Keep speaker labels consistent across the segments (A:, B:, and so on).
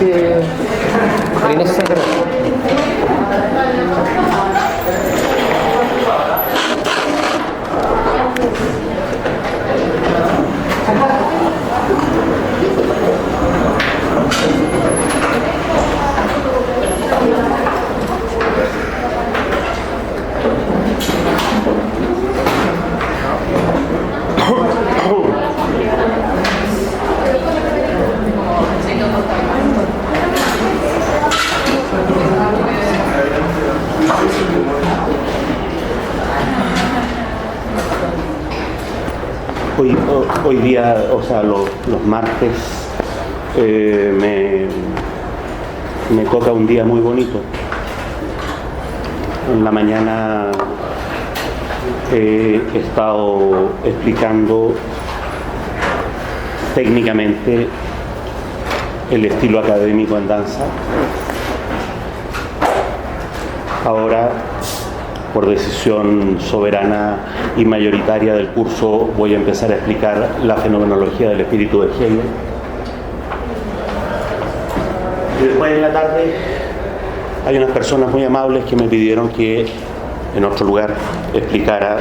A: si es innecesario.
B: Hoy día, o sea, los martes, me toca un día muy bonito. En la mañana he estado explicando técnicamente el estilo académico en danza. Ahora, por decisión soberana y mayoritaria del curso, voy a empezar a explicar la fenomenología del espíritu de Hegel. Y después en la tarde hay unas personas muy amables que me pidieron que en otro lugar explicara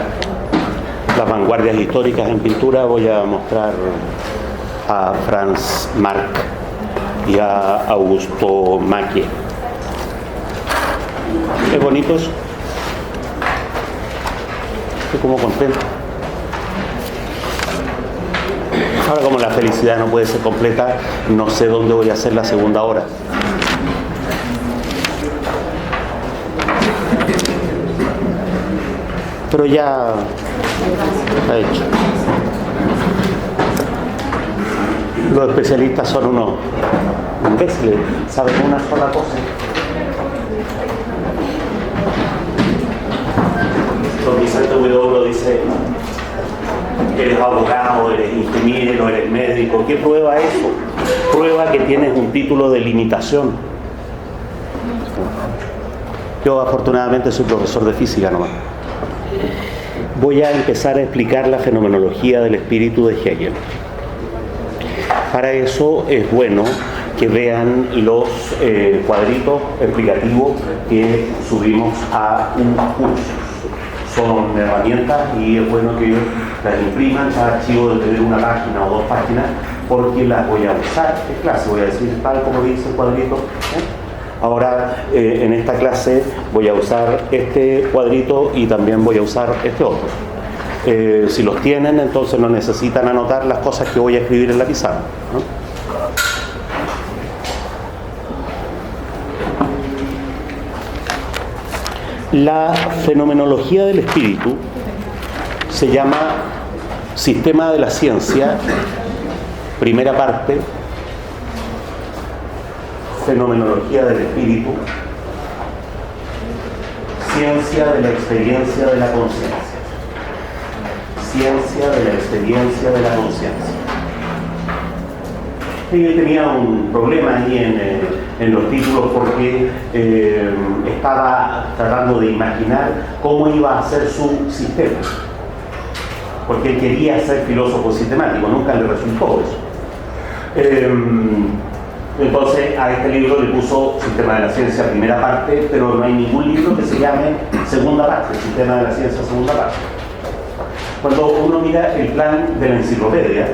B: las vanguardias históricas en pintura. Voy a mostrar a Franz Marc y a Augusto Mackie. ¿Es bonito eso? Estoy como contento. Ahora, como la felicidad no puede ser completa, no sé dónde voy a hacer la segunda hora. Pero ya está hecho. Los especialistas son unos imbéciles, saben una sola cosa. Don Vicente Huidobro dice: eres abogado, eres ingeniero, eres médico. ¿Qué prueba eso? Prueba que tienes un título de limitación. Yo afortunadamente soy profesor de física nomás. Voy a empezar a explicar la fenomenología del espíritu de Hegel. Para eso es bueno que vean los cuadritos explicativos que subimos a un curso. Son herramientas y es bueno que las impriman. Cada archivo debe tener una página o dos páginas, porque las voy a usar en clase. Voy a decir tal como dice el cuadrito. Ahora, en esta clase voy a usar este cuadrito y también voy a usar este otro. Si los tienen, entonces no necesitan anotar las cosas que voy a escribir en la pizarra, ¿no? La fenomenología del espíritu se llama Sistema de la Ciencia, primera parte, Fenomenología del Espíritu, Ciencia de la Experiencia de la Conciencia. Ciencia de la Experiencia de la Conciencia. Y yo tenía un problema ahí en los títulos, porque estaba tratando de imaginar cómo iba a ser su sistema, porque él quería ser filósofo sistemático, nunca le resultó eso. Entonces a este libro le puso Sistema de la Ciencia, primera parte, pero no hay ningún libro que se llame segunda parte, Sistema de la Ciencia, segunda parte. Cuando uno mira el plan de la enciclopedia,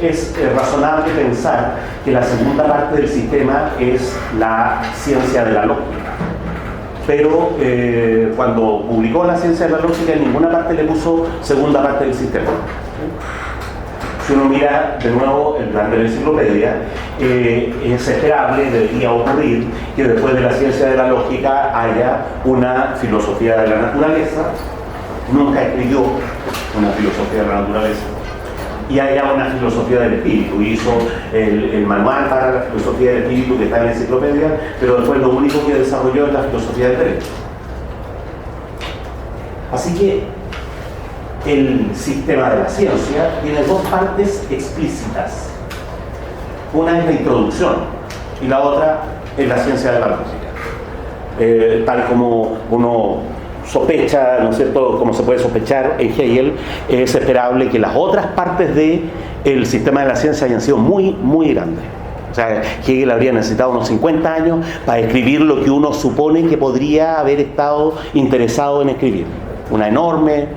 B: es razonable pensar que la segunda parte del sistema es la ciencia de la lógica. Pero cuando publicó la ciencia de la lógica, en ninguna parte le puso segunda parte del sistema. Si uno mira de nuevo el plan de la enciclopedia, es esperable, debería ocurrir, que después de la ciencia de la lógica haya una filosofía de la naturaleza. Nunca escribió una filosofía de la naturaleza. Y haya una filosofía del espíritu. Hizo el manual para la filosofía del espíritu que está en la enciclopedia, pero después lo único que desarrolló es la filosofía del derecho. Así que el sistema de la ciencia tiene dos partes explícitas. Una es la introducción y la otra es la ciencia de la lógica. Tal como uno sospecha, ¿no es cierto?, como se puede sospechar en Hegel, es esperable que las otras partes del sistema de la ciencia hayan sido muy, muy grandes. O sea, Hegel habría necesitado unos 50 años para escribir lo que uno supone que podría haber estado interesado en escribir. Una enorme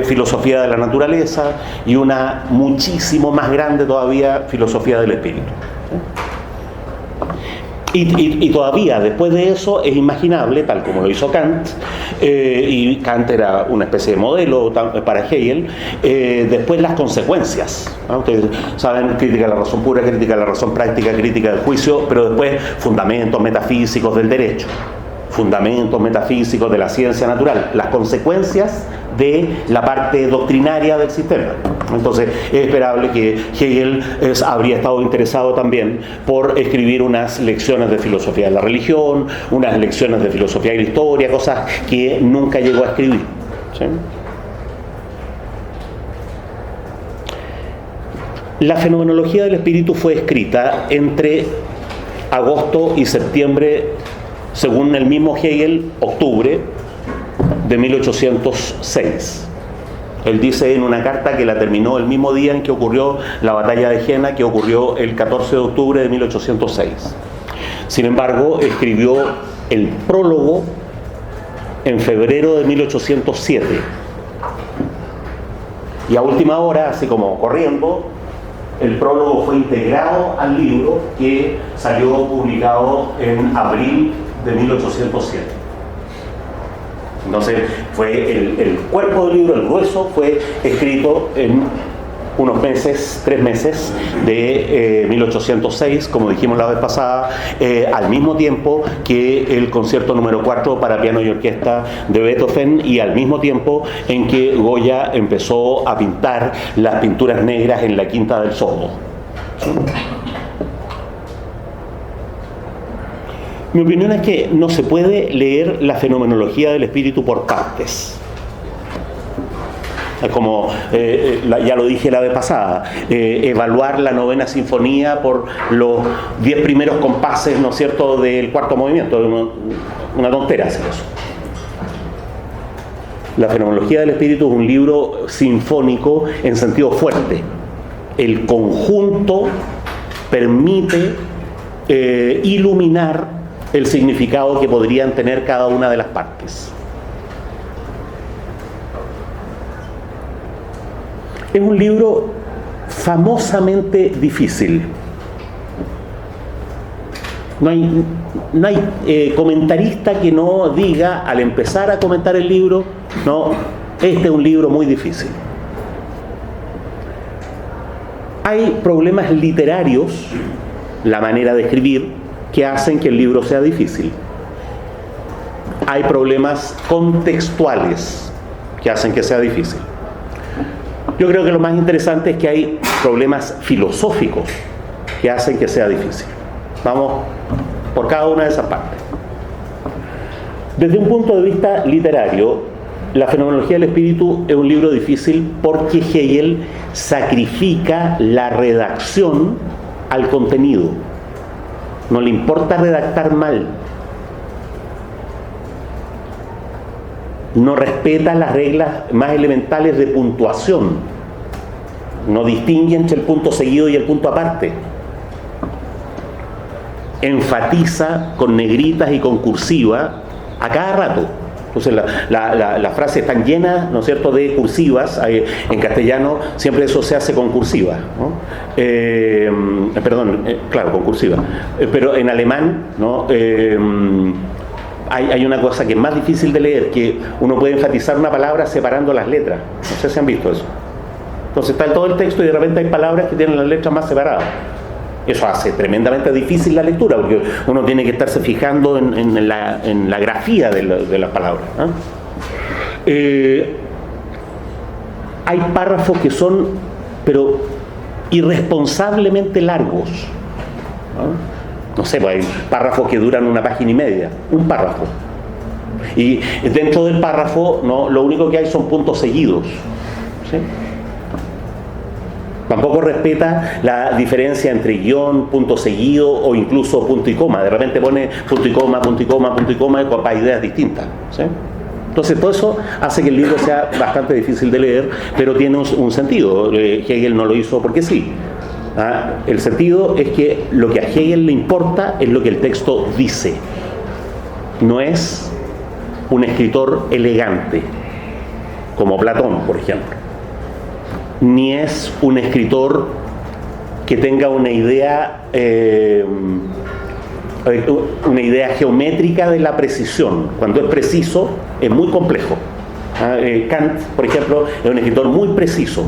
B: filosofía de la naturaleza y una muchísimo más grande todavía filosofía del espíritu. Y todavía después de eso es imaginable, tal como lo hizo Kant, y Kant era una especie de modelo para Hegel, después las consecuencias, ¿no? Ustedes saben, crítica de la razón pura, crítica de la razón práctica, crítica del juicio, pero después fundamentos metafísicos del derecho, fundamentos metafísicos de la ciencia natural, las consecuencias de la parte doctrinaria del sistema. Entonces es esperable que Hegel habría estado interesado también por escribir unas lecciones de filosofía de la religión, unas lecciones de filosofía de la historia, cosas que nunca llegó a escribir, ¿sí? La fenomenología del espíritu fue escrita entre agosto y septiembre, según el mismo Hegel, octubre de 1806. Él dice en una carta que la terminó el mismo día en que ocurrió la batalla de Jena, que ocurrió el 14 de octubre de 1806. Sin embargo, escribió el prólogo en febrero de 1807. Y a última hora, así como corriendo, el prólogo fue integrado al libro que salió publicado en abril de 1807. Entonces fue el cuerpo del libro, el grueso, fue escrito en unos meses, 3 meses de 1806, como dijimos la vez pasada, al mismo tiempo que el concierto número 4 para piano y orquesta de Beethoven, y al mismo tiempo en que Goya empezó a pintar las pinturas negras en la Quinta del Sordo. Mi opinión es que no se puede leer la fenomenología del espíritu por partes. Como ya lo dije la vez pasada, evaluar la novena sinfonía por los 10 primeros compases, ¿no es cierto?, del cuarto movimiento, una tontera hacer eso. La fenomenología del espíritu es un libro sinfónico en sentido fuerte. El conjunto permite iluminar el significado que podrían tener cada una de las partes. Es un libro famosamente difícil. No hay comentarista que no diga al empezar a comentar el libro, no, este es un libro muy difícil. Hay problemas literarios, la manera de escribir, que hacen que el libro sea difícil. Hay problemas contextuales que hacen que sea difícil. Yo creo que lo más interesante es que hay problemas filosóficos que hacen que sea difícil. Vamos por cada una de esas partes. Desde un punto de vista literario, La fenomenología del espíritu es un libro difícil porque Hegel sacrifica la redacción al contenido. No le importa redactar mal. No respeta las reglas más elementales de puntuación. No distingue entre el punto seguido y el punto aparte. Enfatiza con negritas y con cursiva a cada rato. Entonces las frases están llenas, ¿no es cierto?, de cursivas. En castellano siempre eso se hace con cursiva, ¿no? Claro, con cursiva. Pero en alemán, ¿no? Hay una cosa que es más difícil de leer, que uno puede enfatizar una palabra separando las letras. No sé si han visto eso. Entonces está en todo el texto y de repente hay palabras que tienen las letras más separadas. Eso hace tremendamente difícil la lectura, porque uno tiene que estarse fijando en la grafía de las palabras, ¿no? Hay párrafos que son, pero irresponsablemente largos, ¿no? No sé, pues hay párrafos que duran 1 página y media, un párrafo. Y dentro del párrafo, ¿no?, lo único que hay son puntos seguidos, ¿sí? Tampoco respeta la diferencia entre guión, punto seguido o incluso punto y coma. De repente pone punto y coma, punto y coma, punto y coma para ideas distintas, ¿sí? Entonces todo eso hace que el libro sea bastante difícil de leer, pero tiene un sentido. Hegel no lo hizo porque sí. El sentido es que lo que a Hegel le importa es lo que el texto dice. No es un escritor elegante, como Platón, por ejemplo. Ni es un escritor que tenga una idea geométrica de la precisión. Cuando es preciso, es muy complejo. Kant, por ejemplo, es un escritor muy preciso.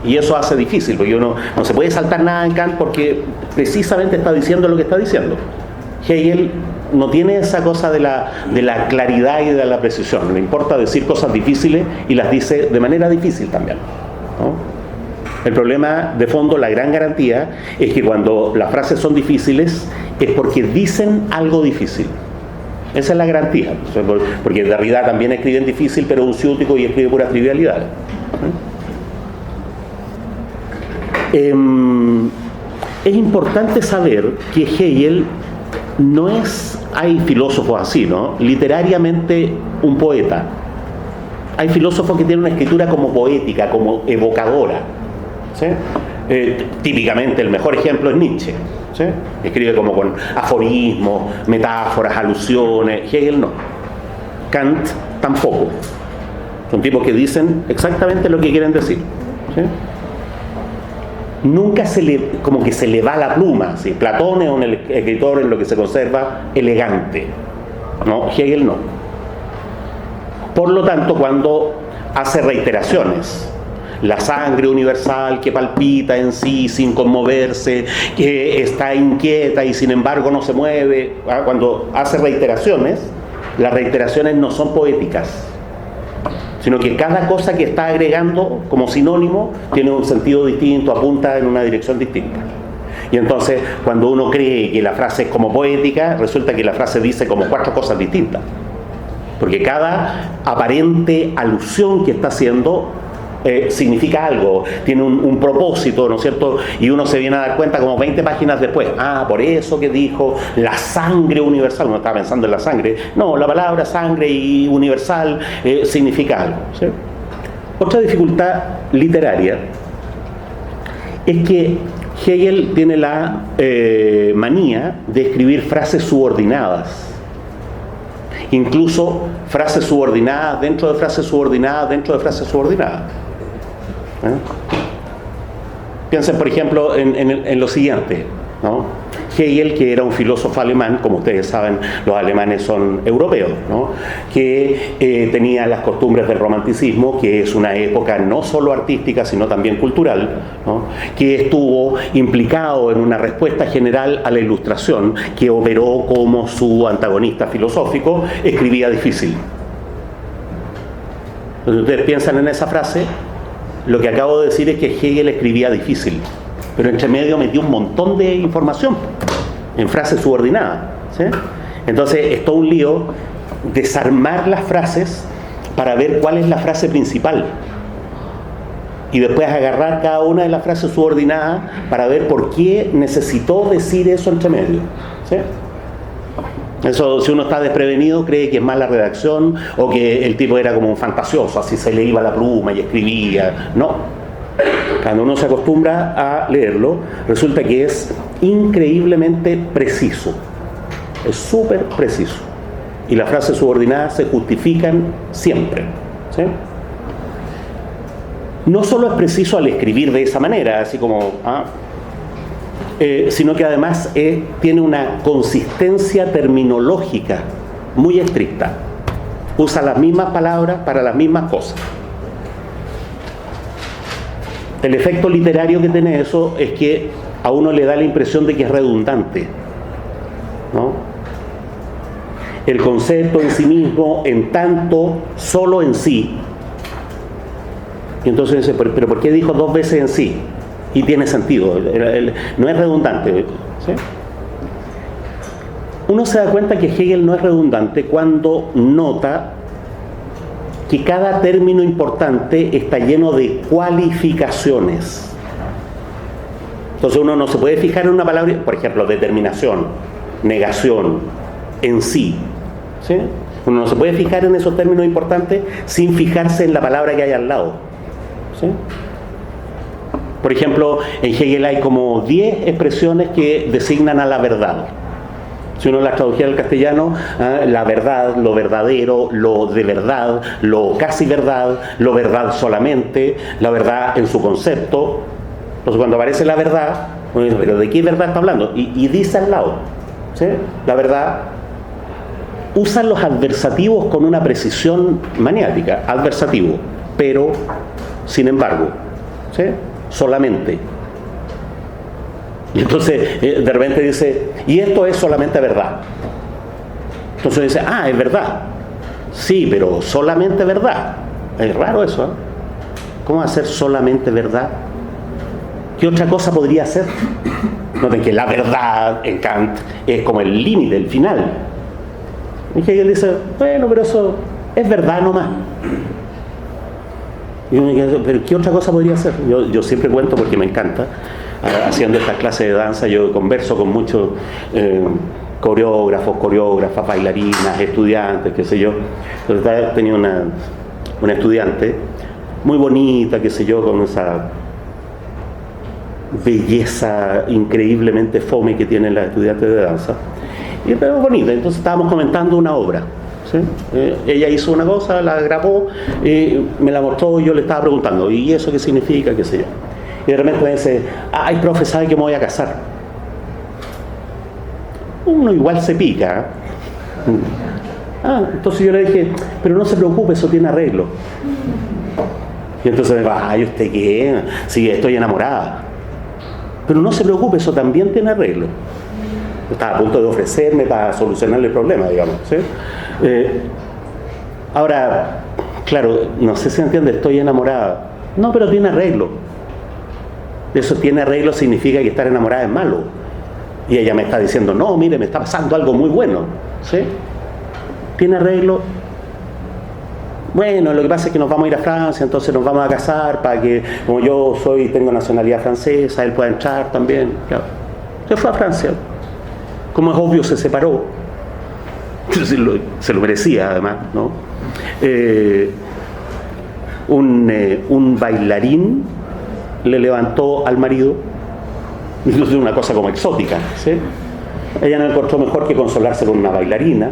B: Y eso hace difícil, porque uno no se puede saltar nada en Kant porque precisamente está diciendo lo que está diciendo. Hegel no tiene esa cosa de la claridad y de la precisión. Le importa decir cosas difíciles y las dice de manera difícil también, ¿no? El problema de fondo, la gran garantía, es que cuando las frases son difíciles es porque dicen algo difícil. Esa es la garantía. Porque Derrida también escribe en difícil, pero es un ciútico y escribe puras trivialidades. Es importante saber que Hegel no es, hay filósofos así, ¿no? Literariamente un poeta. Hay filósofos que tienen una escritura como poética, como evocadora, ¿sí? Típicamente el mejor ejemplo es Nietzsche, ¿sí? Escribe como con aforismos, metáforas, alusiones. Hegel no. Kant tampoco. Son tipos que dicen exactamente lo que quieren decir, ¿sí? Nunca se le va la pluma, ¿sí? Platón es un escritor en lo que se conserva elegante, ¿no? Hegel no. Por lo tanto, cuando hace reiteraciones, la sangre universal que palpita en sí sin conmoverse, que está inquieta y sin embargo no se mueve, cuando hace reiteraciones, las reiteraciones no son poéticas, sino que cada cosa que está agregando como sinónimo tiene un sentido distinto, apunta en una dirección distinta. Y entonces, cuando uno cree que la frase es como poética, resulta que la frase dice como 4 cosas distintas. Porque cada aparente alusión que está haciendo significa algo, tiene un propósito, ¿no es cierto? Y uno se viene a dar cuenta como 20 páginas después, por eso que dijo la sangre universal, uno estaba pensando en la sangre, no, la palabra sangre y universal significa algo, ¿sí? Otra dificultad literaria es que Hegel tiene la manía de escribir frases subordinadas, incluso frases subordinadas dentro de frases subordinadas dentro de frases subordinadas. Piensen, por ejemplo, en lo siguiente, ¿no? Hegel, que era un filósofo alemán, como ustedes saben, los alemanes son europeos, ¿no? Que tenía las costumbres del romanticismo, que es una época no solo artística, sino también cultural, ¿no? Que estuvo implicado en una respuesta general a la Ilustración, que operó como su antagonista filosófico, escribía difícil. Entonces, ustedes piensan en esa frase, lo que acabo de decir es que Hegel escribía difícil, pero entre medio metió un montón de información en frases subordinadas, ¿sí? Entonces es todo un lío desarmar las frases para ver cuál es la frase principal y después agarrar cada una de las frases subordinadas para ver por qué necesitó decir eso entre medio, ¿sí? Eso, si uno está desprevenido, cree que es mala redacción o que el tipo era como un fantasioso, así se le iba la pluma y escribía. No. Cuando uno se acostumbra a leerlo, resulta que es increíblemente preciso. Es súper preciso. Y las frases subordinadas se justifican siempre, ¿sí? No solo es preciso al escribir de esa manera, así como... sino que además tiene una consistencia terminológica muy estricta. Usa las mismas palabras para las mismas cosas. El efecto literario que tiene eso es que a uno le da la impresión de que es redundante, ¿no? El concepto en sí mismo, en tanto, solo en sí. Y entonces dice, ¿pero por qué dijo 2 veces en sí? Y tiene sentido, no es redundante, ¿sí? Uno se da cuenta que Hegel no es redundante cuando nota que cada término importante está lleno de cualificaciones. Entonces uno no se puede fijar en una palabra, por ejemplo, determinación, negación, en sí, ¿sí? Uno no se puede fijar en esos términos importantes sin fijarse en la palabra que hay al lado, ¿sí? Por ejemplo, en Hegel hay como 10 expresiones que designan a la verdad. Si uno las tradujera al castellano, la verdad, lo verdadero, lo de verdad, lo casi verdad, lo verdad solamente, la verdad en su concepto. Entonces cuando aparece la verdad, uno dice, ¿pero de qué verdad está hablando? Y dice al lado, ¿sí? La verdad. Usan los adversativos con una precisión maniática. Adversativo, pero, sin embargo, ¿sí? Solamente. Y entonces de repente dice, y esto es solamente verdad. Entonces dice, es verdad. Sí, pero solamente verdad. Es raro eso, ¿eh? ¿Cómo va a ser solamente verdad? ¿Qué otra cosa podría ser? Noten que la verdad en Kant es como el límite, el final. Y Hegel dice, bueno, pero eso es verdad nomás. Y uno dice, pero ¿qué otra cosa podría ser? Yo siempre cuento porque me encanta. Haciendo estas clases de danza, yo converso con muchos coreógrafos, coreógrafas, bailarinas, estudiantes, qué sé yo. Entonces tenía una estudiante muy bonita, qué sé yo, con esa belleza increíblemente fome que tienen las estudiantes de danza. Y pero bonita, entonces estábamos comentando una obra. ¿Sí? Ella hizo una cosa, la grabó, me la mostró y yo le estaba preguntando, ¿y eso qué significa? Qué sé yo. Y de repente me dice, ay, profe, ¿sabe que me voy a casar? Uno igual se pica. Entonces yo le dije, pero no se preocupe, eso tiene arreglo. Y entonces me va, ay, ¿usted qué? Sí, estoy enamorada. Pero no se preocupe, eso también tiene arreglo. Estaba a punto de ofrecerme para solucionarle el problema, digamos, ¿sí? Ahora, claro, no sé si entiende, estoy enamorada. No, pero tiene arreglo. Eso tiene arreglo significa que estar enamorada es malo. Y ella me está diciendo, no, mire, me está pasando algo muy bueno, ¿sí? Tiene arreglo. Bueno, lo que pasa es que nos vamos a ir a Francia, entonces nos vamos a casar para que, como yo tengo nacionalidad francesa, él pueda entrar también. Claro. Se fue a Francia. Como es obvio, se separó. Se lo merecía, además, ¿no? Un bailarín le levantó al marido, incluso una cosa como exótica, ¿sí? Ella no encontró mejor que consolarse con una bailarina.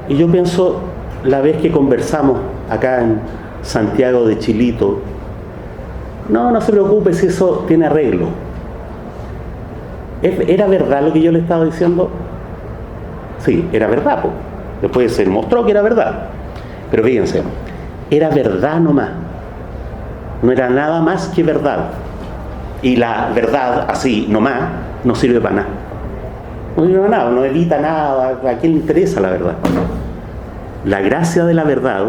B: Y yo pienso, la vez que conversamos acá en Santiago de Chilito, no se preocupe si eso tiene arreglo. ¿Era verdad lo que yo le estaba diciendo? Sí, era verdad, pues. Después se mostró que era verdad. Pero fíjense, era verdad nomás. No era nada más que verdad. Y la verdad, así, nomás, no sirve para nada. No sirve para nada, no evita nada. ¿A quién le interesa la verdad? La gracia de la verdad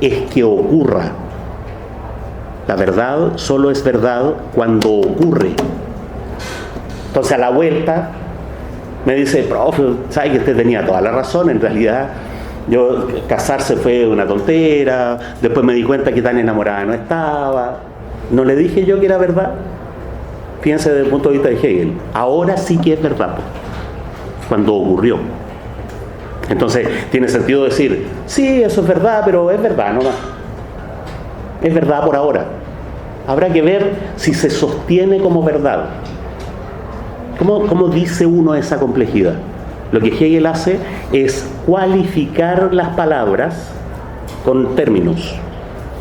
B: es que ocurra. La verdad solo es verdad cuando ocurre. Entonces a la vuelta me dice, profe, ¿sabe que usted tenía toda la razón? En realidad, casarse fue una tontera, después me di cuenta que tan enamorada no estaba. ¿No le dije yo que era verdad? Fíjense desde el punto de vista de Hegel. Ahora sí que es verdad, cuando ocurrió. Entonces tiene sentido decir, sí, eso es verdad, pero es verdad nomás. Es verdad por ahora. Habrá que ver si se sostiene como verdad. ¿Cómo dice uno esa complejidad? Lo que Hegel hace es cualificar las palabras con términos,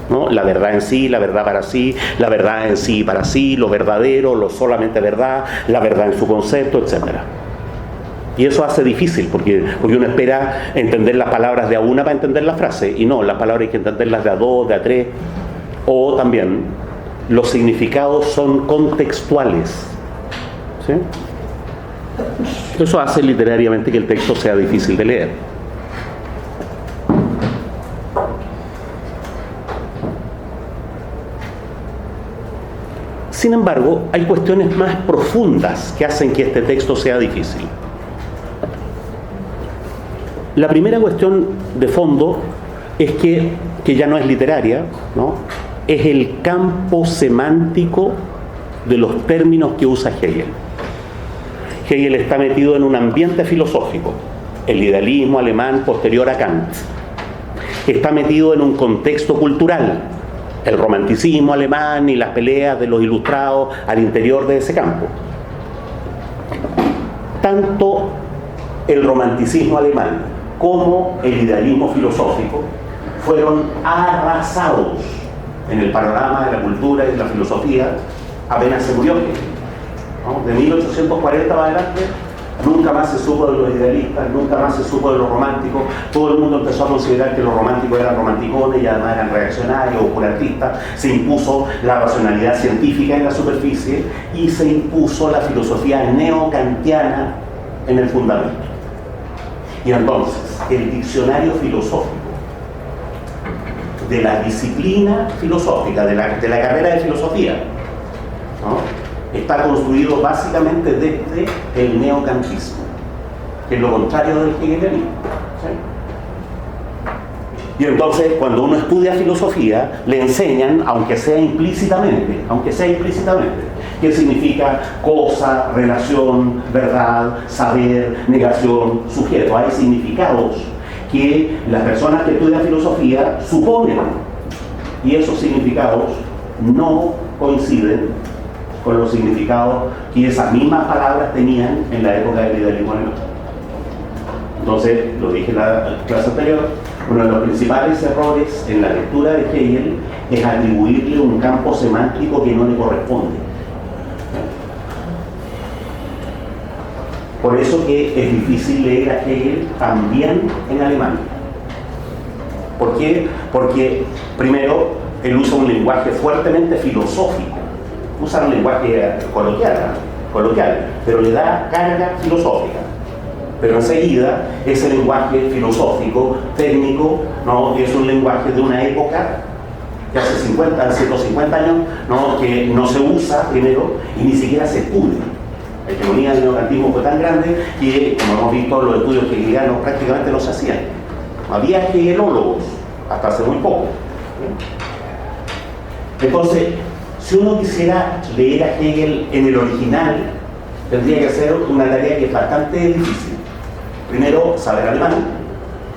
B: ¿no? La verdad en sí, la verdad para sí, la verdad en sí para sí, lo verdadero, lo solamente verdad, la verdad en su concepto, etc. Y eso hace difícil, porque uno espera entender las palabras de a una para entender la frase, y no, las palabras hay que entenderlas de a dos, de a tres, o también los significados son contextuales, ¿sí? Eso hace literariamente que el texto sea difícil de leer. Sin embargo, hay cuestiones más profundas que hacen que este texto sea difícil. La primera cuestión de fondo es que ya no es literaria, ¿no? Es el campo semántico de los términos que usa Hegel. Hegel está metido en un ambiente filosófico, el idealismo alemán posterior a Kant. Está metido en un contexto cultural, el romanticismo alemán y las peleas de los ilustrados al interior de ese campo. Tanto el romanticismo alemán como el idealismo filosófico fueron arrasados en el panorama de la cultura y de la filosofía apenas se murió Hegel, ¿no? De 1840 para adelante nunca más se supo de los idealistas, nunca más se supo de los románticos. Todo el mundo empezó a considerar que los románticos eran romanticones y además eran reaccionarios, oscurantistas. Se impuso la racionalidad científica en la superficie y se impuso la filosofía neokantiana en el fundamento. Y entonces, el diccionario filosófico de la disciplina filosófica, de la carrera de filosofía, ¿no?, está construido básicamente desde el neokantismo, que es lo contrario del hegelianismo, ¿sí? Y entonces, cuando uno estudia filosofía, le enseñan, aunque sea implícitamente, qué significa cosa, relación, verdad, saber, negación, sujeto. Hay significados que las personas que estudian filosofía suponen, y esos significados no coinciden con los significados que esas mismas palabras tenían en la época del idealismo alemán. Entonces, lo dije en la clase anterior, uno de los principales errores en la lectura de Hegel es atribuirle un campo semántico que no le corresponde. Por eso que es difícil leer a Hegel también en alemán. ¿Por qué? Porque, primero, él usa un lenguaje fuertemente filosófico. Usa un lenguaje coloquial, pero le da carga filosófica. Pero enseguida, ese lenguaje filosófico, técnico, ¿no?, es un lenguaje de una época que hace 150 años, ¿no?, que no se usa primero y ni siquiera se estudia. La hegemonía del neokantismo fue tan grande que, como hemos visto, los estudios hegelianos prácticamente no se hacían. Había hegelólogos hasta hace muy poco. Entonces, si uno quisiera leer a Hegel en el original, tendría que hacer una tarea que es bastante difícil. Primero, saber alemán,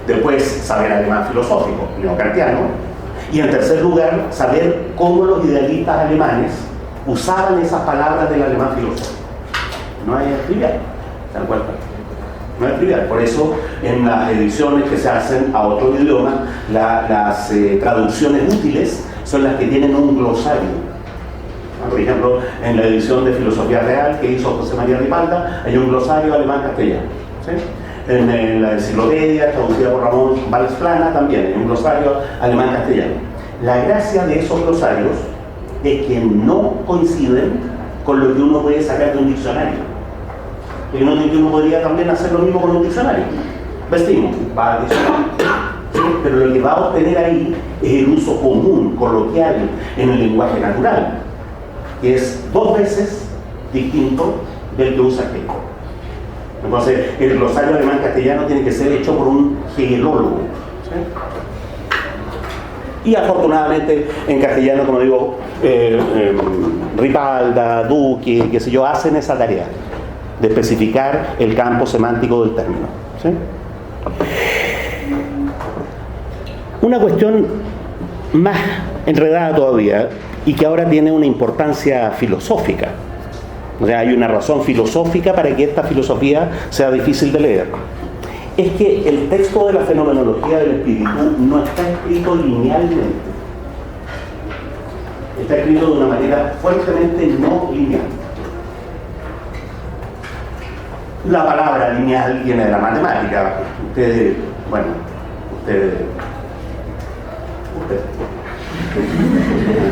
B: después saber alemán filosófico, neokantiano, y en tercer lugar, saber cómo los idealistas alemanes usaban esas palabras del alemán filosófico. No es trivial, ¿se dan cuenta? No es trivial. Por eso, en las ediciones que se hacen a otro idioma, las traducciones útiles son las que tienen un glosario. Por ejemplo, en la edición de Filosofía Real que hizo José María Ripalda, hay un glosario alemán-castellano, ¿sí? En la enciclopedia, traducida por Ramón Valls Plana, también hay un glosario alemán-castellano. La gracia de esos glosarios es que no coinciden con lo que uno puede sacar de un diccionario. Y uno podría también hacer lo mismo con un diccionario. Vestimos, va al diccionario. ¿Sí? Pero lo que va a obtener ahí es el uso común, coloquial, en el lenguaje natural, que es 2 veces distinto del que usa Hegel. Entonces, el glosario alemán-castellano tiene que ser hecho por un hegelólogo, ¿sí? Y afortunadamente, en castellano, como digo, Ripalda, Duque, qué sé yo, hacen esa tarea de especificar el campo semántico del término, ¿sí? Una cuestión más enredada todavía, y que ahora tiene una importancia filosófica. O sea, hay una razón filosófica para que esta filosofía sea difícil de leer. Es que el texto de la fenomenología del espíritu no está escrito linealmente. Está escrito de una manera fuertemente no lineal. La palabra lineal viene de la matemática. Ustedes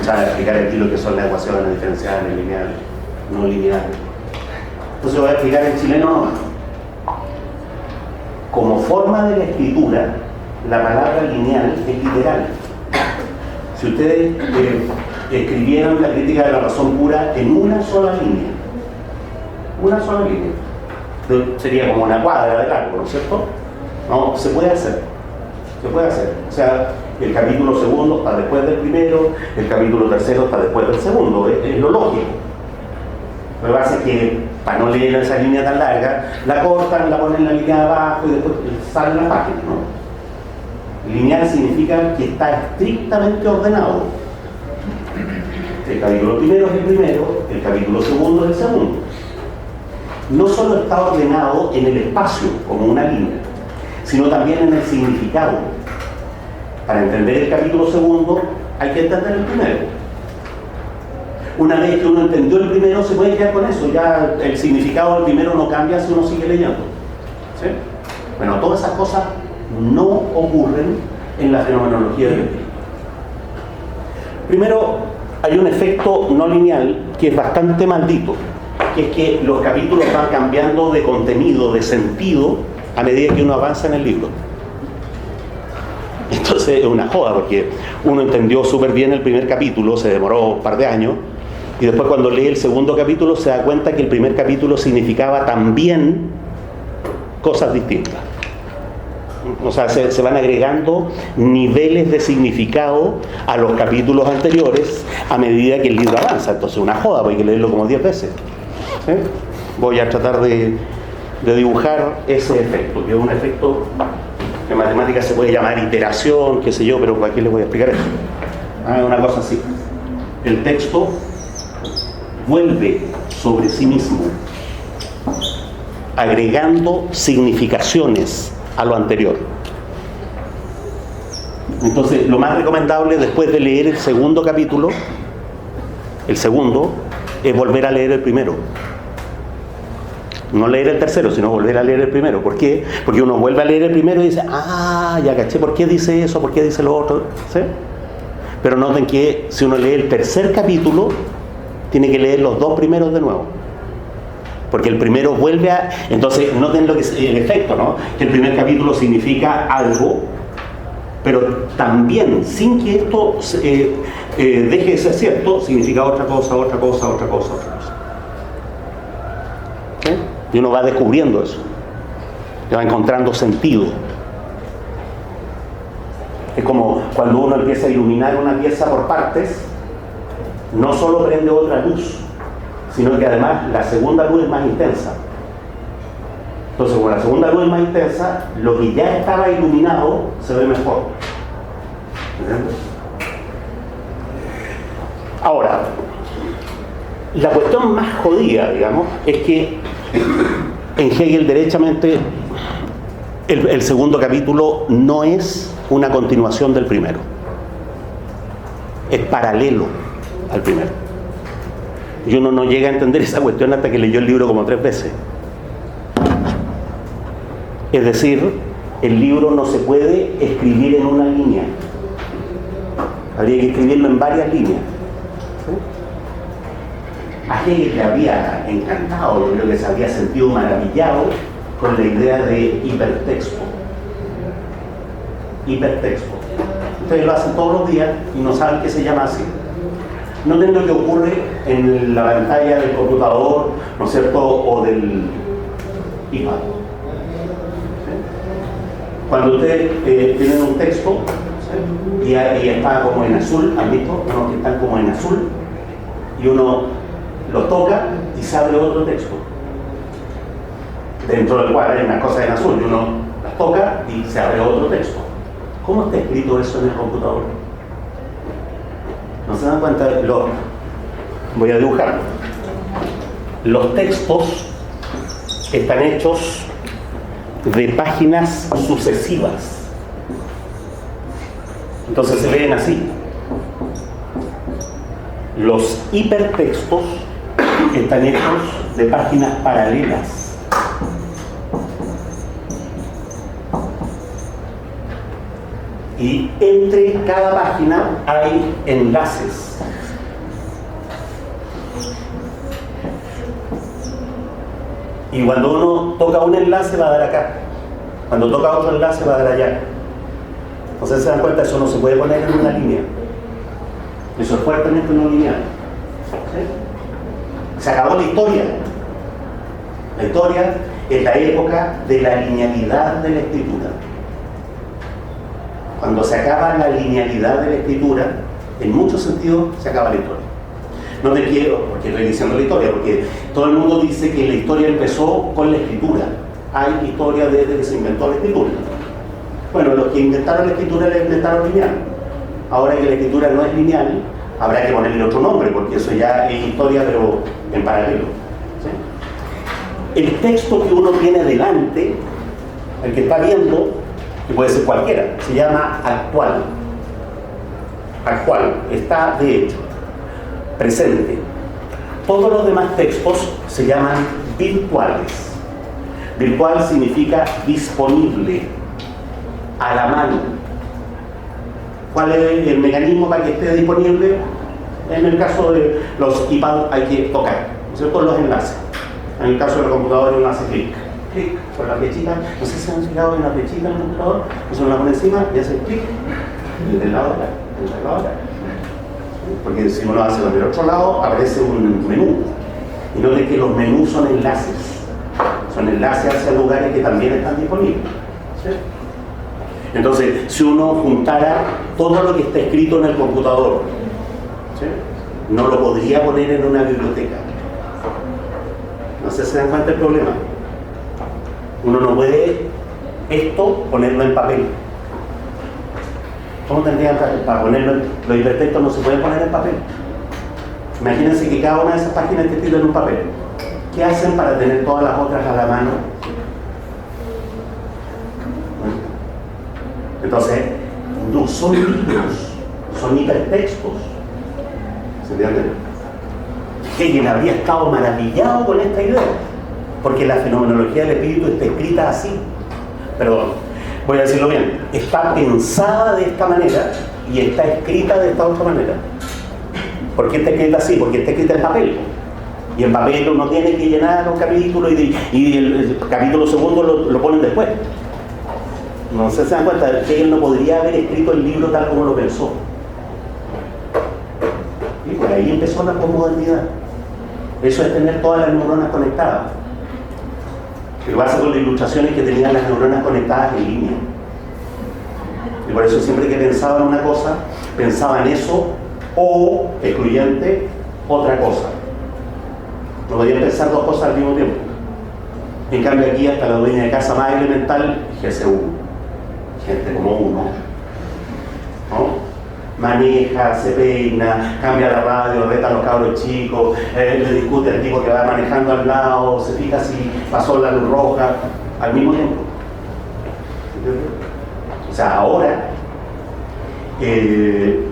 B: saben explicar aquí lo que son las ecuaciones diferenciales, lineales, no lineales. Entonces voy a explicar en chileno. Como forma de la escritura, la palabra lineal es literal. Si ustedes escribieran la crítica de la razón pura en una sola línea, sería como una cuadra de largo, ¿no es cierto? No, se puede hacer. O sea, el capítulo segundo está después del primero, el capítulo tercero está después del segundo, es lo lógico. Lo que pasa es que, para no leer esa línea tan larga, la cortan, la ponen en la línea de abajo y después sale la página, ¿no? Lineal significa que está estrictamente ordenado. El capítulo primero es el primero, el capítulo segundo es el segundo. No solo está ordenado en el espacio, como una línea, sino también en el significado. Para entender el capítulo segundo, hay que entender el primero. Una vez que uno entendió el primero, se puede quedar con eso. Ya el significado del primero no cambia si uno sigue leyendo. ¿Sí? Bueno, todas esas cosas no ocurren en la fenomenología del espíritu. Primero, hay un efecto no lineal que es bastante maldito, que es que los capítulos van cambiando de contenido, de sentido, a medida que uno avanza en el libro. Entonces es una joda, porque uno entendió súper bien el primer capítulo, se demoró un par de años, y después cuando lee el segundo capítulo se da cuenta que el primer capítulo significaba también cosas distintas. O sea, se van agregando niveles de significado a los capítulos anteriores a medida que el libro avanza. Entonces es una joda, porque hay que leerlo como 10 veces. ¿Sí? Voy a tratar de dibujar ese efecto, que es un efecto que en matemáticas se puede llamar iteración, qué sé yo, pero aquí les voy a explicar esto. Una cosa así. El texto vuelve sobre sí mismo, agregando significaciones a lo anterior. Entonces, lo más recomendable después de leer el segundo capítulo, el segundo, es volver a leer el primero. No leer el tercero, sino volver a leer el primero. ¿Por qué? Porque uno vuelve a leer el primero y dice, ya caché, ¿por qué dice eso? ¿Por qué dice lo otro? ¿Sí? Pero noten que si uno lee el tercer capítulo, tiene que leer los dos primeros de nuevo. Porque el primero vuelve a... Entonces, noten lo que es el efecto, ¿no? Que el primer capítulo significa algo, pero también, sin que esto deje de ser cierto, significa otra cosa, otra cosa, otra cosa, otra cosa. ¿Sí? Y uno va descubriendo eso. Y va encontrando sentido. Es como cuando uno empieza a iluminar una pieza por partes, no solo prende otra luz, sino que además la segunda luz es más intensa. Entonces, como la segunda luz es más intensa, lo que ya estaba iluminado se ve mejor. ¿Entiendes? Ahora, la cuestión más jodida, digamos, es que en Hegel derechamente el segundo capítulo no es una continuación del primero. Es paralelo al primero. Y uno no llega a entender esa cuestión hasta que leyó el libro como 3 veces. Es decir, el libro no se puede escribir en una línea. Habría que escribirlo en varias líneas. ¿Sí? A Hegel le había encantado, yo creo que se había sentido maravillado con la idea de hipertexto. Hipertexto. Ustedes lo hacen todos los días y no saben qué se llama así. Noten lo que ocurre en la pantalla del computador, ¿no es cierto?, o del iPad. ¿Sí? Cuando ustedes tienen un texto, ¿sí?, y está como en azul, ¿han visto? Unos que están como en azul, y uno lo toca y se abre otro texto, dentro del cual hay unas cosas en azul, y uno las toca y se abre otro texto. ¿Cómo está escrito eso en el computador? ¿No se dan cuenta? Voy a dibujar. Los textos están hechos de páginas sucesivas. Entonces se leen así. Los hipertextos están hechos de páginas paralelas. Y entre cada página hay enlaces. Y cuando uno toca un enlace va a dar acá. Cuando toca otro enlace va a dar allá. Entonces se dan cuenta, eso no se puede poner en una línea. Eso es fuertemente no lineal. ¿Sí? Se acabó la historia. La historia es la época de la linealidad de la escritura. Cuando se acaba la linealidad de la escritura, en muchos sentidos se acaba la historia. No te quiero, porque estoy diciendo la historia, porque todo el mundo dice que la historia empezó con la escritura. Hay historia desde que se inventó la escritura. Bueno, los que inventaron la escritura la inventaron lineal. Ahora que la escritura no es lineal, habrá que ponerle otro nombre, porque eso ya es historia, pero en paralelo. ¿Sí? El texto que uno tiene delante, el que está viendo, que puede ser cualquiera, se llama actual. Actual, está de hecho, presente. Todos los demás textos se llaman virtuales. Virtual significa disponible, a la mano. ¿Cuál es el mecanismo para que esté disponible? En el caso de los iPad hay que tocar, ¿no es cierto?, los enlaces. En el caso del computador uno hace clic, clic con la flechita. No sé si se han fijado en la flechita del computador, eso la pone encima y hace clic del lado de acá, del lado de acá. Porque si uno hace del otro lado aparece un menú. Y note que los menús son enlaces. Son enlaces hacia lugares que también están disponibles. ¿Sí? Entonces, si uno juntara todo lo que está escrito en el computador, ¿sí?, no lo podría poner en una biblioteca. No sé si se dan cuenta del problema. Uno no puede esto ponerlo en papel. ¿Cómo tendrían para ponerlo? Los hipertextos no se pueden poner en papel. Imagínense que cada una de esas páginas esté escrita en un papel. ¿Qué hacen para tener todas las otras a la mano? Entonces, no son libros, son hipertextos. ¿Se entiende? Hegel habría estado maravillado con esta idea, porque la fenomenología del espíritu está escrita así. Pero, voy a decirlo bien, está pensada de esta manera y está escrita de esta otra manera. ¿Por qué está escrita así? Porque está escrita en papel. Y en papel uno tiene que llenar un capítulo y el capítulo segundo lo ponen después. No sé si se dan cuenta que él no podría haber escrito el libro tal como lo pensó. Y por ahí empezó la posmodernidad. Eso es tener todas las neuronas conectadas. Lo que pasa con las ilustraciones que tenían las neuronas conectadas en línea. Y por eso siempre que pensaba en una cosa, pensaba en eso o, excluyente, otra cosa. No podían pensar dos cosas al mismo tiempo. En cambio aquí hasta la dueña de casa más elemental, GCU, gente como uno, ¿no?, maneja, se peina, cambia la radio, reta a los cabros chicos, le discute al tipo que va manejando al lado, se fija si pasó la luz roja, al mismo tiempo. ¿Entiendes? O sea, ahora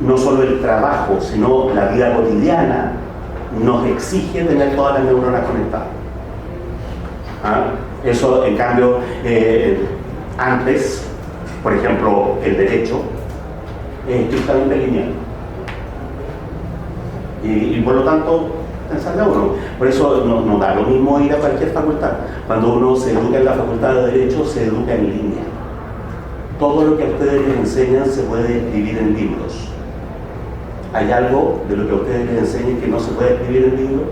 B: no solo el trabajo, sino la vida cotidiana nos exige tener todas las neuronas conectadas. ¿Ah? Eso, en cambio, antes, por ejemplo, el derecho es estrictamente lineal. Y por lo tanto, pensar de uno. Por eso no da lo mismo ir a cualquier facultad. Cuando uno se educa en la facultad de Derecho, se educa en línea. Todo lo que a ustedes les enseñan se puede escribir en libros. ¿Hay algo de lo que a ustedes les enseñan que no se puede escribir en libros?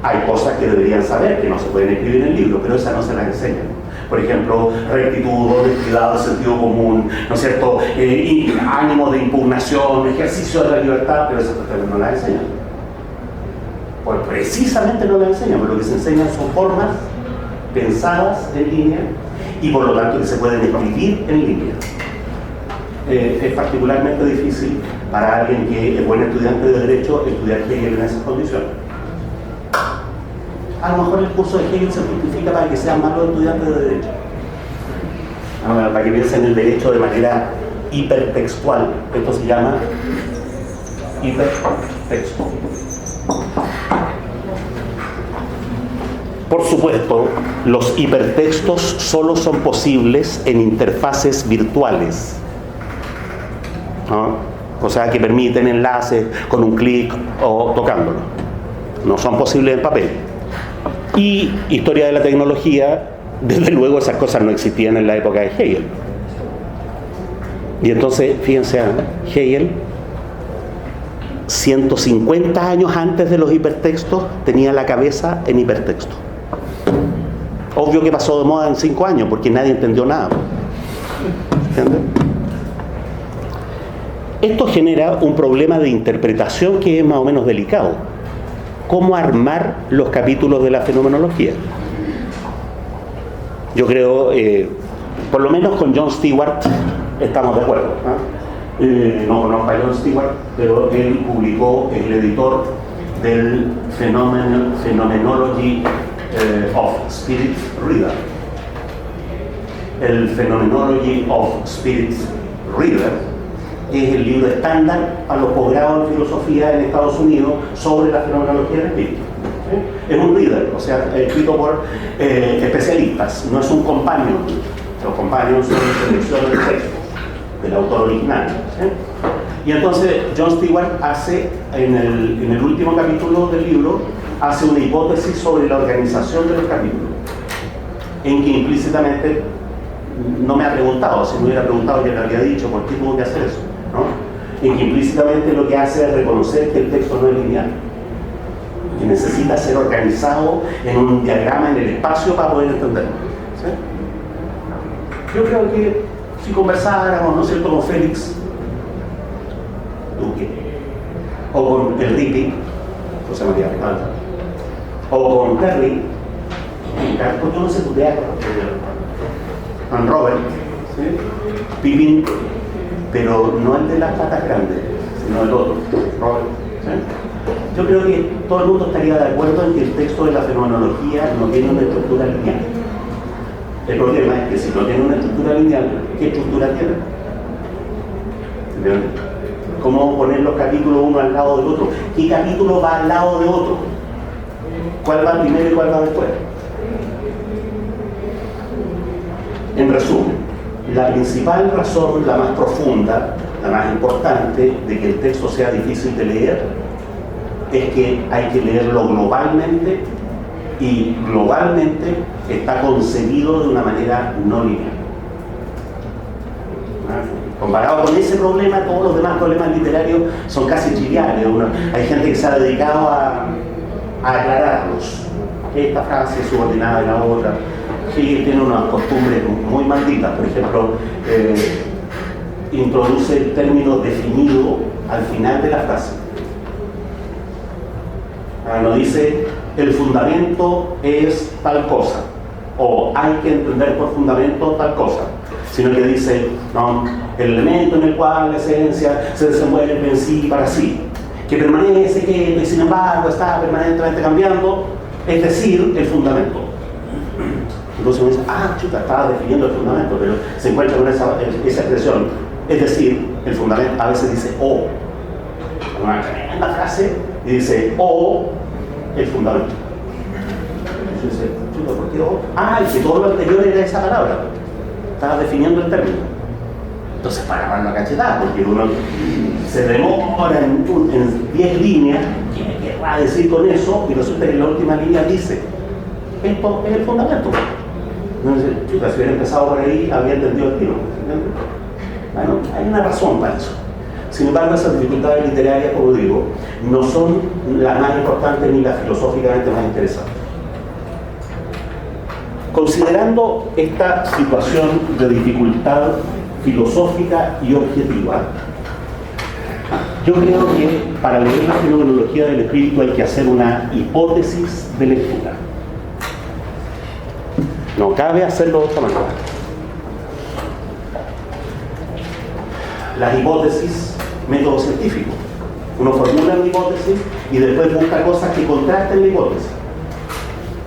B: Hay cosas que deberían saber que no se pueden escribir en libros, pero esas no se las enseñan. Por ejemplo, rectitud, honestidad, sentido común, ¿no es cierto?, ánimo de impugnación, ejercicio de la libertad, pero esas ustedes no las enseñan. Pues precisamente no las enseñan, pero lo que se enseñan son formas pensadas en línea y por lo tanto que se pueden escribir en línea. Es particularmente difícil para alguien que es buen estudiante de Derecho estudiar Hegel en esas condiciones. A lo mejor el curso de Hegel se justifica para que sean malos estudiantes de Derecho. Para que piensen el derecho de manera hipertextual. Esto se llama hipertexto. Por supuesto, los hipertextos solo son posibles en interfaces virtuales, ¿no? O sea, que permiten enlaces con un clic o tocándolo. No son posibles en papel. Y historia de la tecnología, desde luego esas cosas no existían en la época de Hegel. Y entonces, fíjense, Hegel, 150 años antes de los hipertextos, tenía la cabeza en hipertexto. Obvio que pasó de moda en 5 años, porque nadie entendió nada. ¿Entiendes? Esto genera un problema de interpretación que es más o menos delicado. ¿Cómo armar los capítulos de la fenomenología? Yo creo, por lo menos con Jon Stewart estamos de acuerdo, ¿no? No conozco a John Stewart, pero él publicó, es el editor del Phenomenology of Spirit Reader. El Phenomenology of Spirit Reader es el libro estándar para los posgrados en filosofía en Estados Unidos sobre la fenomenología del espíritu. ¿Sí? Es un reader, o sea, escrito por especialistas, no es un companion. Los companions son selecciones de textos del autor original. ¿Sí? Y entonces John Stewart hace, en el último capítulo del libro, hace una hipótesis sobre la organización de los capítulos, en que implícitamente, no me ha preguntado, si me hubiera preguntado ya le habría dicho por qué tuvo que hacer eso, ¿no? En que implícitamente lo que hace es reconocer que el texto no es lineal, que necesita ser organizado en un diagrama en el espacio para poder entenderlo. ¿Sí? Yo creo que si conversáramos, ¿no es cierto?, con Félix Duque, o con el Ripi, José María Rivalta, o con Terry, yo no sé tu teatro, con Robert, ¿sí? Pippin, pero no el de las patas grandes, sino el otro, Robert. ¿Sí? Yo creo que todo el mundo estaría de acuerdo en que el texto de la fenomenología no tiene una estructura lineal. El problema es que si no tiene una estructura lineal, ¿qué estructura tiene? ¿Entienden? ¿Cómo poner los capítulos uno al lado del otro? ¿Qué capítulo va al lado de otro? ¿Cuál va primero y cuál va después? En resumen, la principal razón, la más profunda, la más importante de que el texto sea difícil de leer es que hay que leerlo globalmente, y globalmente está concebido de una manera no lineal. Comparado con ese problema, todos los demás problemas literarios son casi triviales. Hay gente que se ha dedicado a aclararlos. Esta frase es subordinada de la otra. Hegel tiene unas costumbres muy malditas. Por ejemplo, introduce el término definido al final de la frase. No dice el fundamento es tal cosa, o hay que entender por fundamento tal cosa, sino que dice, no, el elemento en el cual la esencia se desenvuelve en sí y para sí, que permanece quieto y sin embargo está permanentemente cambiando, es decir, el fundamento. Entonces uno dice, chuta, estaba definiendo el fundamento, pero se encuentra con esa expresión, es decir, el fundamento. A veces dice o, una tremenda frase, y dice o el fundamento. Entonces dice, chuta, ¿por qué o? Y que todo lo anterior era esa palabra, estaba definiendo el término. Entonces para dar una cachetada, porque uno se demora en 10 líneas, ¿qué querrá decir con eso? Y resulta que en la última línea dice, esto es el fundamento. Entonces, chuta, si hubiera empezado por ahí, había entendido el tiro. Bueno, hay una razón para eso. Sin embargo, esas dificultades literarias, como digo, no son las más importantes ni las filosóficamente más interesantes. Considerando esta situación de dificultad filosófica y objetiva, yo creo que para leer la fenomenología del espíritu hay que hacer una hipótesis de lectura. No cabe hacerlo de otra manera. Las hipótesis, método científico. Uno formula una hipótesis y después busca cosas que contrasten la hipótesis,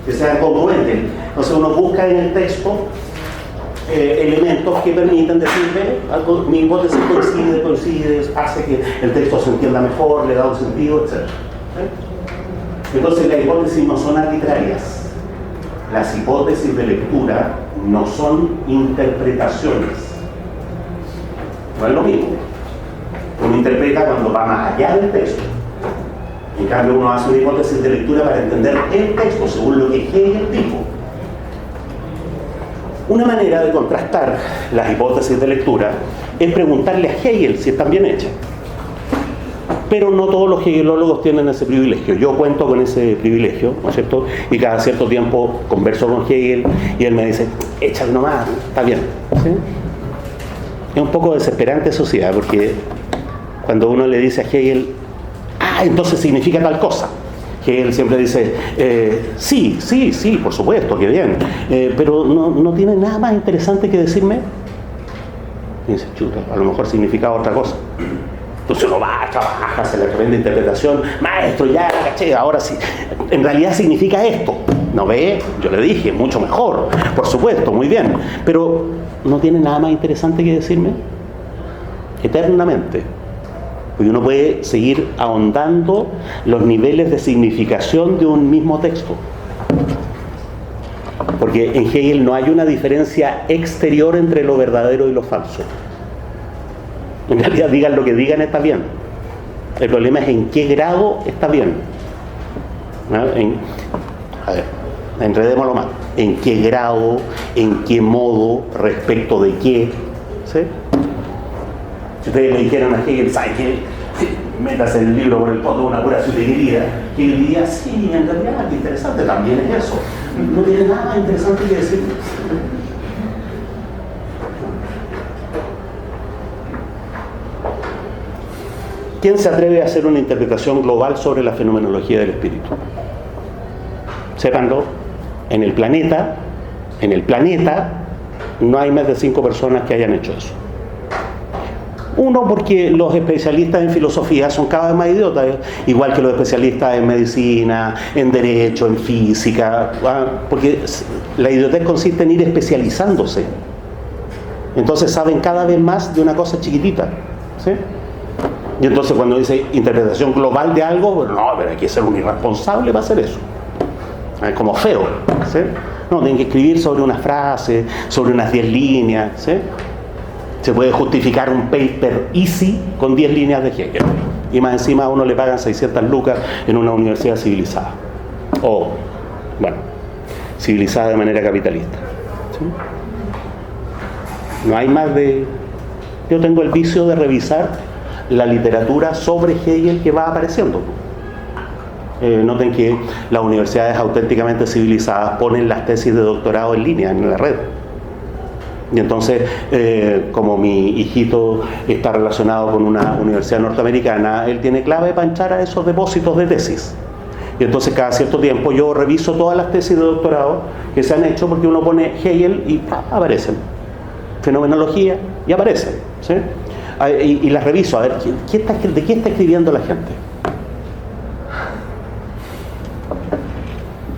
B: que sean congruentes. Entonces uno busca en el texto elementos que permiten decirle, mi hipótesis coincide, hace que el texto se entienda mejor, le da un sentido, etc. Entonces las hipótesis no son arbitrarias. Las hipótesis de lectura no son interpretaciones. No es lo mismo. Uno interpreta cuando va más allá del texto. En cambio, uno hace una hipótesis de lectura para entender el texto según lo que Hegel dijo. Una manera de contrastar las hipótesis de lectura es preguntarle a Hegel si están bien hechas. Pero no todos los hegelólogos tienen ese privilegio. Yo cuento con ese privilegio, ¿no es cierto? Y cada cierto tiempo converso con Hegel y él me dice, échale nomás, está bien. ¿Sí? Es un poco desesperante eso sí, porque cuando uno le dice a Hegel, entonces significa tal cosa. Hegel siempre dice, sí, por supuesto, qué bien, pero no tiene nada más interesante que decirme. Y dice, chuta, a lo mejor significaba otra cosa. Entonces uno va, trabaja, hace la tremenda interpretación, maestro, ya, caché, ahora sí, en realidad significa esto. ¿No ve? Yo le dije, mucho mejor, por supuesto, muy bien. Pero, ¿no tiene nada más interesante que decirme? Eternamente. Porque uno puede seguir ahondando los niveles de significación de un mismo texto. Porque en Hegel no hay una diferencia exterior entre lo verdadero y lo falso. En realidad, digan lo que digan, está bien. El problema es en qué grado está bien. A ver, enredémoslo más. ¿En qué grado? ¿En qué modo? ¿Respecto de qué? ¿Sí? Si ustedes le dijeran a Hegel, ¿sabe qué? Métase el libro por el poto de una pura sutilidad. Y él diría, sí, en realidad, qué interesante también es eso. No tiene nada interesante que decir. ¿Quién se atreve a hacer una interpretación global sobre la fenomenología del espíritu? Sépanlo, en el planeta no hay más de 5 personas que hayan hecho eso. Uno, porque los especialistas en filosofía son cada vez más idiotas, igual que los especialistas en medicina, en derecho, en física, porque la idiotez consiste en ir especializándose. Entonces saben cada vez más de una cosa chiquitita, ¿sí? Y entonces cuando dice interpretación global de algo, bueno, no, pero hay que ser un irresponsable para hacer eso. Es como feo, ¿sí? No, tienen que escribir sobre una frase, sobre unas 10 líneas, ¿sí? Se puede justificar un paper easy con 10 líneas de Hegel. Y más encima a uno le pagan 600 lucas en una universidad civilizada. O, bueno, civilizada de manera capitalista, ¿sí? No hay más de... Yo tengo el vicio de revisar la literatura sobre Hegel que va apareciendo. Noten que las universidades auténticamente civilizadas ponen las tesis de doctorado en línea, en la red. Y entonces, como mi hijito está relacionado con una universidad norteamericana, él tiene clave para entrar a esos depósitos de tesis. Y entonces cada cierto tiempo yo reviso todas las tesis de doctorado que se han hecho, porque uno pone Hegel y aparecen. Fenomenología y aparecen, ¿sí? Y las reviso, a ver, ¿de qué está escribiendo la gente?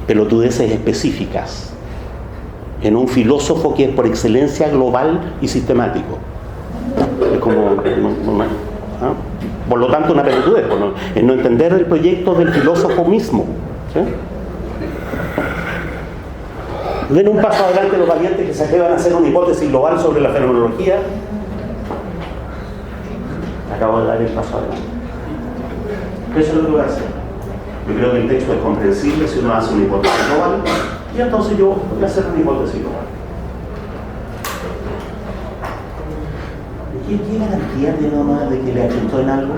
B: Pelotudeces específicas en un filósofo que es por excelencia global y sistemático. Es como por lo tanto una pelotudez, en no entender el proyecto del filósofo mismo, ¿sí? Den un paso adelante los valientes que se atrevan a hacer una hipótesis global sobre la fenomenología. Acabo de dar el paso adelante. Eso es lo que voy a hacer. Yo creo que el texto es comprensible si uno hace una hipótesis global, y entonces yo voy a hacer una hipótesis global. ¿Qué garantía tiene nomás de que le achentó en algo?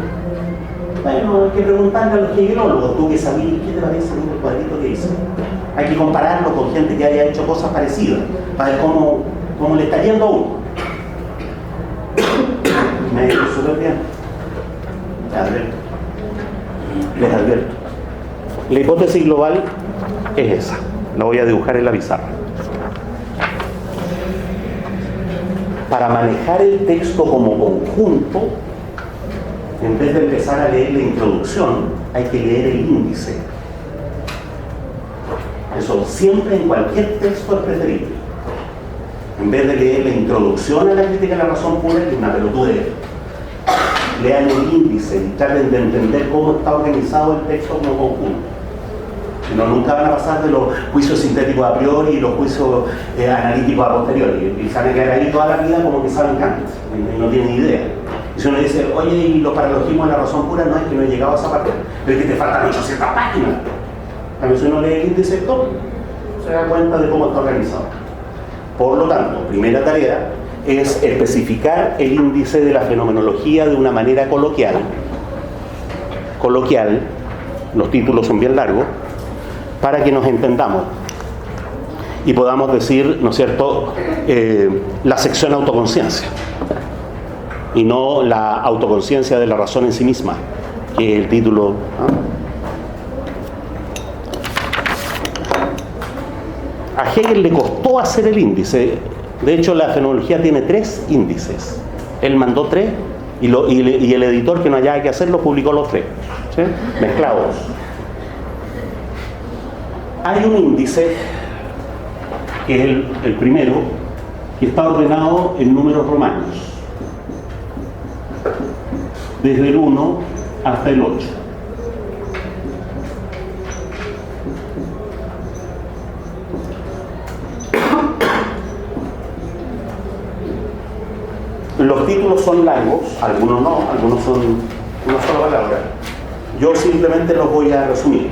B: Bueno, hay que preguntarle a los hegelólogos, tú que sabías, ¿qué te parece el cuadrito que hice? Hay que compararlo con gente que haya hecho cosas parecidas, para ver cómo le está yendo a uno. Me ha ido súper bien. Les advierto. La hipótesis global es esa. La voy a dibujar en la pizarra. Para manejar el texto como conjunto, en vez de empezar a leer la introducción, hay que leer el índice. Eso siempre en cualquier texto es preferible. En vez de leer la introducción a la crítica de la razón pura, que es una pelotudez, lean el índice y traten de entender cómo está organizado el texto como conjunto. No, nunca van a pasar de los juicios sintéticos a priori y los juicios analíticos a posteriori. Y saben que ahí toda la vida como que saben Kant y no tienen idea. Y si uno dice, oye, y los paralogismos de la razón pura, no es que no he llegado a esa parte, pero es que te faltan 800 páginas. También si uno lee el índice, todo se da cuenta de cómo está organizado. Por lo tanto, primera tarea es especificar el índice de la fenomenología de una manera coloquial. Coloquial, los títulos son bien largos, para que nos entendamos y podamos decir, ¿no es cierto?, la sección autoconciencia y no la autoconciencia de la razón en sí misma, que es el título. A Hegel le costó hacer el índice. De hecho, la fenomenología tiene 3 índices. él mandó 3 y el editor que no haya que hacerlo publicó los 3, ¿sí? Mezclados. Hay un índice, que es el primero, que está ordenado en números romanos, desde el 1 hasta el 8. Los títulos son largos, algunos no, algunos son una sola palabra. Yo simplemente los voy a resumir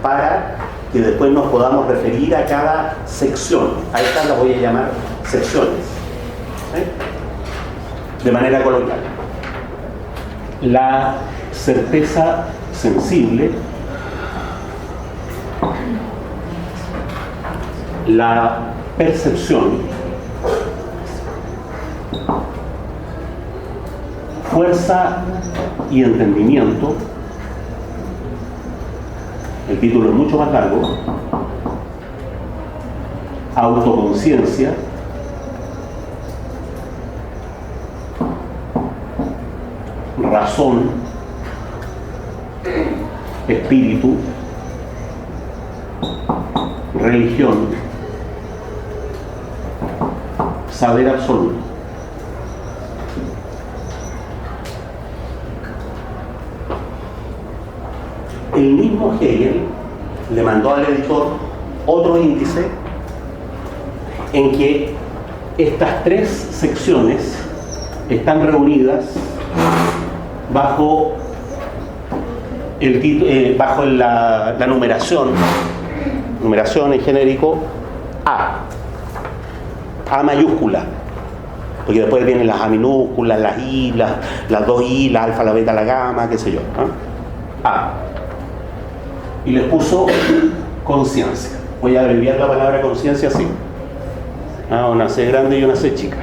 B: para que después nos podamos referir a cada sección. A estas las voy a llamar secciones, ¿sí? De manera coloquial. La certeza sensible, la percepción, fuerza y entendimiento. El título es mucho más largo. Autoconciencia, razón, espíritu, religión, saber absoluto. El mismo Hegel le mandó al editor otro índice en que estas 3 secciones están reunidas bajo la numeración en genérico A mayúscula, porque después vienen las A minúsculas, las I, las 2 I, la alfa, la beta, la gamma, qué sé yo, ¿no? A. Y les puso conciencia. Voy a abreviar la palabra conciencia así. Una C grande y una C chica.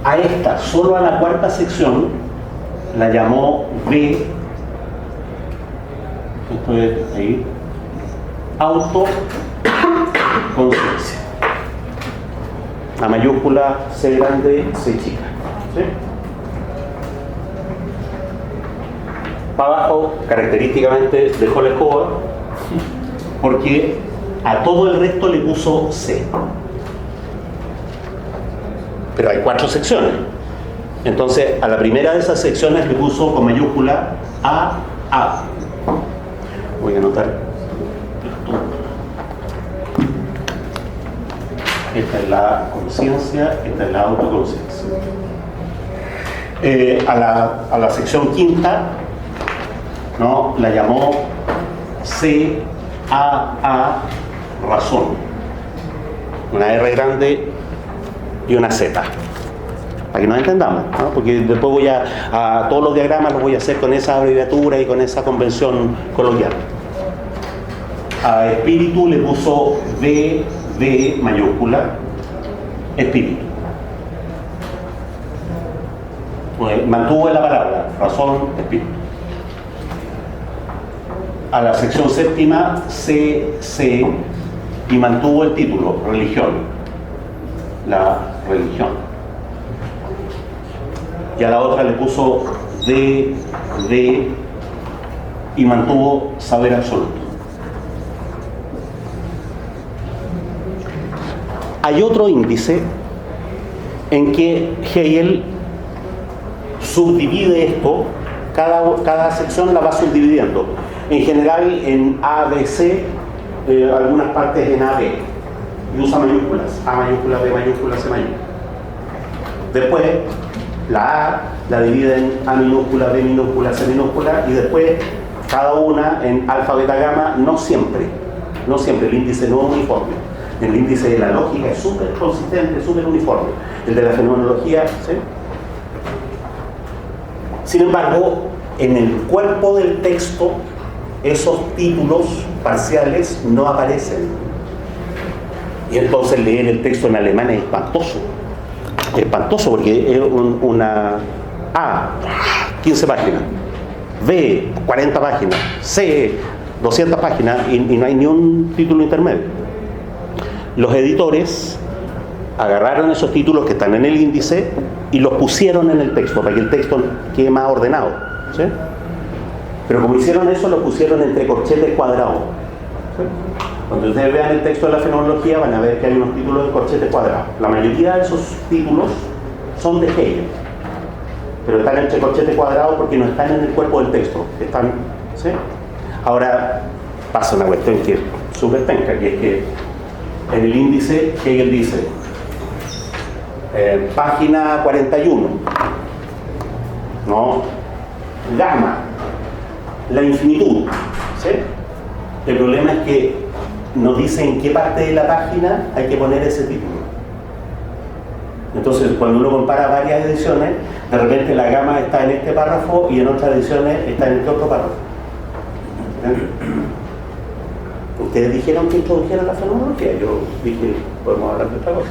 B: A esta, solo a la 4ª sección, la llamó B. Esto es ahí. Autoconciencia. A mayúscula, C grande, C chica. ¿Sí? Para abajo, característicamente, dejó la escoba, porque a todo el resto le puso C. Pero hay 4 secciones. Entonces, a la primera de esas secciones le puso con mayúscula A. Voy a anotar esto. Esta es la conciencia, esta es la autoconciencia. A la sección quinta, ¿no? La llamó C-A-A, razón. Una R grande y una Z. Para que nos entendamos, ¿no? Porque después voy a todos los diagramas los voy a hacer con esa abreviatura y con esa convención coloquial. A espíritu le puso D mayúscula, espíritu. Pues mantuvo la palabra, razón, espíritu. A la sección séptima, C, y mantuvo el título, religión. La religión. Y a la otra le puso D, y mantuvo saber absoluto. Hay otro índice en que Hegel subdivide esto, cada sección la va subdividiendo. En general en A, B, C, algunas partes en A, B. Y usa mayúsculas, A mayúscula, B mayúscula, C mayúscula. Después, la A la divide en A minúscula, B minúscula, C minúscula, y después cada una en alfa, beta, gamma, no siempre, el índice no es uniforme. El índice de la lógica es súper consistente, súper uniforme. El de la fenomenología, ¿sí? Sin embargo, en el cuerpo del texto, esos títulos parciales no aparecen. Y entonces leer el texto en alemán es espantoso. Espantoso porque es una A, 15 páginas. B, 40 páginas. C, 200 páginas. Y no hay ni un título intermedio. Los editores agarraron esos títulos que están en el índice y los pusieron en el texto, para que el texto quede más ordenado, ¿sí? Pero como hicieron eso, lo pusieron entre corchetes cuadrados, ¿sí? Cuando ustedes vean el texto de la fenomenología van a ver que hay unos títulos de corchetes cuadrados. La mayoría de esos títulos son de Hegel, pero están entre corchetes cuadrados porque no están en el cuerpo del texto, están, ¿sí? Ahora pasa una cuestión que es súper penca, que es que en el índice Hegel dice página 41, no, gamma, la infinitud, ¿sí? El problema es que nos dice en qué parte de la página hay que poner ese título. Entonces, cuando uno compara varias ediciones, de repente la gama está en este párrafo y en otras ediciones está en este otro párrafo. Ustedes dijeron que introdujeran la fenomenología, yo dije, podemos hablar de otra cosa.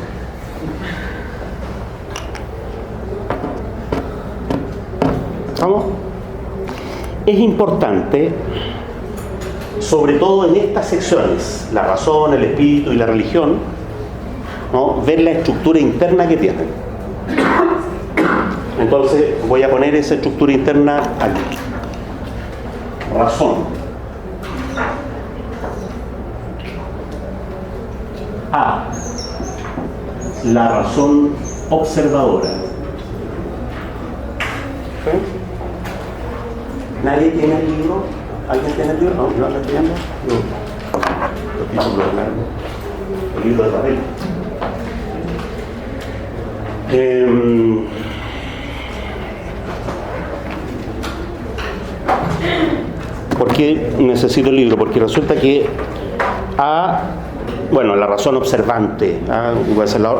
B: ¿Vamos? Es importante, sobre todo en estas secciones, la razón, el espíritu y la religión, ¿no?, ver la estructura interna que tienen. Entonces voy a poner esa estructura interna aquí. Razón. A. La razón observadora. ¿Sí? ¿Nadie tiene el libro? ¿Alguien tiene el libro? No, ¿no lo estoy viendo? No. Los títulos de Largo. El libro de papel. ¿Por qué necesito el libro? Porque resulta que A, bueno, la razón observante, puede ser la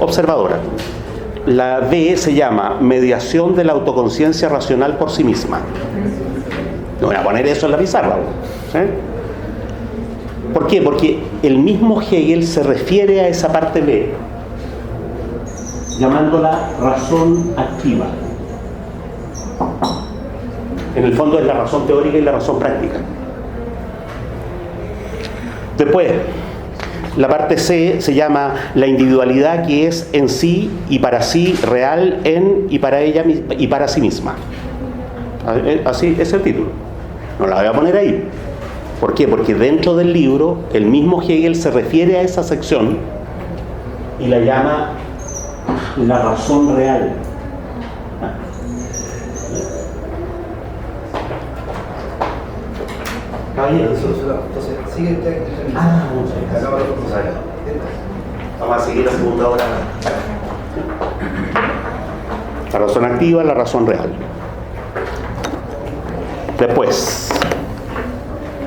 B: observadora. La B se llama mediación de la autoconciencia racional por sí misma. No voy a poner eso en la pizarra, ¿sí? ¿Por qué? Porque el mismo Hegel se refiere a esa parte B llamándola razón activa. En el fondo es la razón teórica y la razón práctica. Después, la parte C se llama la individualidad que es en sí y para sí real en y para ella y para sí misma. Así es el título. No la voy a poner ahí. ¿Por qué? Porque dentro del libro el mismo Hegel se refiere a esa sección y la llama la razón real.
C: Entonces, sigue el texto.
B: Vamos a seguir la segunda hora. La razón activa, la razón real. Después,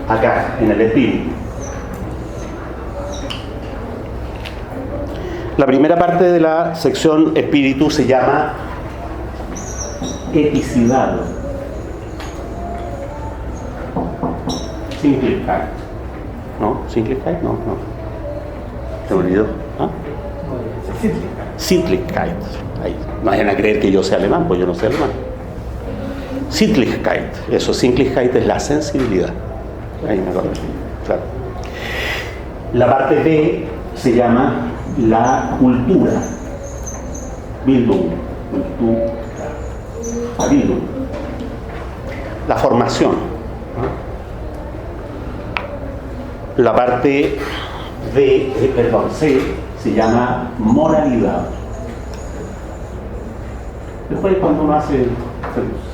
B: acá, en el espíritu. La primera parte de la sección espíritu se llama eticidad. Simplificar. ¿No? ¿Simplificar? No, no. ¿Te me olvidó? ¿Ah? Sittlichkeit. Ahí. No vayan a creer que yo sea alemán, pues yo no sé alemán. Sittlichkeit. Eso, Sittlichkeit es la sensibilidad. Ahí me acuerdo. Claro. La parte B se llama la cultura. Bildung. Cultura. Bildung. La formación. La parte C se llama moralidad. Después cuando uno se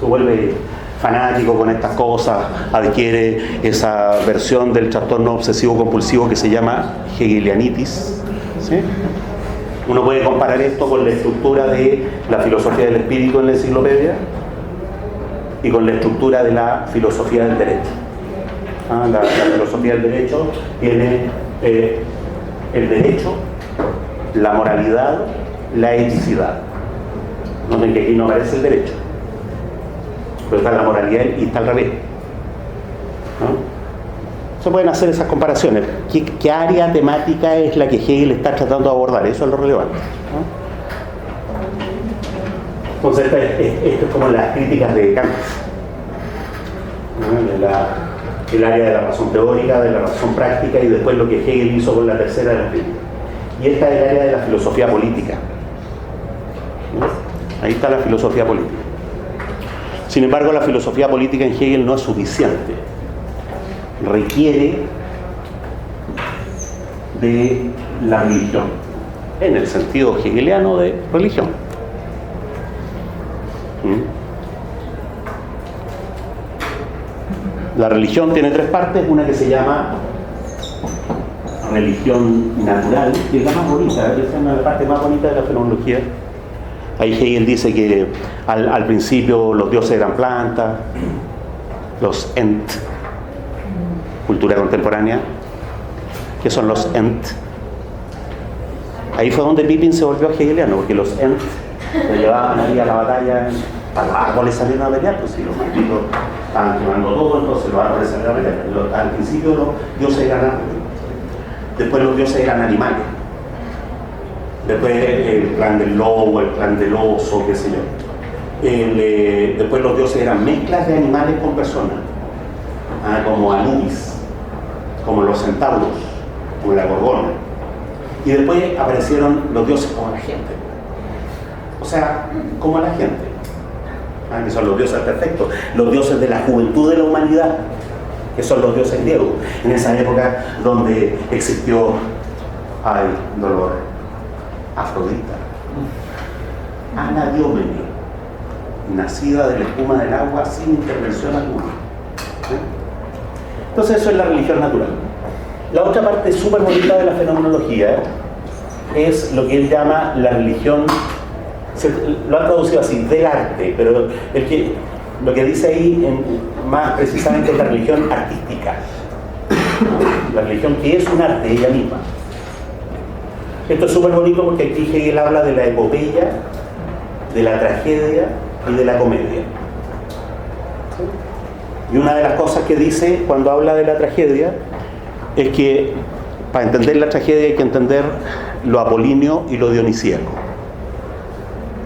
B: vuelve fanático con estas cosas, adquiere esa versión del trastorno obsesivo compulsivo que se llama hegelianitis, ¿sí? Uno puede comparar esto con la estructura de la filosofía del espíritu en la enciclopedia y con la estructura de la filosofía del derecho. La filosofía del derecho tiene el derecho, la moralidad, la eticidad. Noten que aquí no aparece el derecho, pero está la moralidad y está al revés, ¿no? Se pueden hacer esas comparaciones. ¿Qué área temática es la que Hegel está tratando de abordar? Eso es lo relevante, ¿no? Entonces esto es como las críticas de Kant, ¿no? El área de la razón teórica, de la razón práctica y después lo que Hegel hizo con la tercera del espíritu. Y esta es el área de la filosofía política. Ahí está la filosofía política. Sin embargo, la filosofía política en Hegel no es suficiente. Requiere de la religión, en el sentido hegeliano de religión. La religión tiene tres partes, una que se llama religión natural, que es la más bonita, es una de las partes más bonitas de la fenomenología. Ahí Hegel dice que al principio los dioses eran plantas, los Ent, cultura contemporánea. ¿Qué son los Ent? Ahí fue donde Pippin se volvió hegeliano, porque los Ent lo llevaban ahí a la batalla, para los árboles salieron a pelear, pues si los malditos estaban quemando todo, entonces los árboles salieron a pelear. Al principio los dioses eran árboles, después los dioses eran animales. Después el clan del lobo, el clan del oso, qué sé yo. Después los dioses eran mezclas de animales con personas, como Anubis, como los centauros, como la gorgona. Y después aparecieron los dioses como la gente. O sea, como la gente. Que son los dioses perfectos, los dioses de la juventud de la humanidad, que son los dioses griegos. En esa época donde existió, ay, dolor, Afrodita, Anadiómene, nacida de la espuma del agua sin intervención alguna. Entonces eso es la religión natural. La otra parte súper bonita de la fenomenología es lo que él llama la religión, lo ha traducido así, del arte, pero lo que dice ahí más precisamente es la religión artística, la religión que es un arte ella misma. Esto es súper bonito porque aquí Hegel habla de la epopeya, de la tragedia y de la comedia. Y una de las cosas que dice cuando habla de la tragedia es que para entender la tragedia hay que entender lo apolíneo y lo dionisíaco.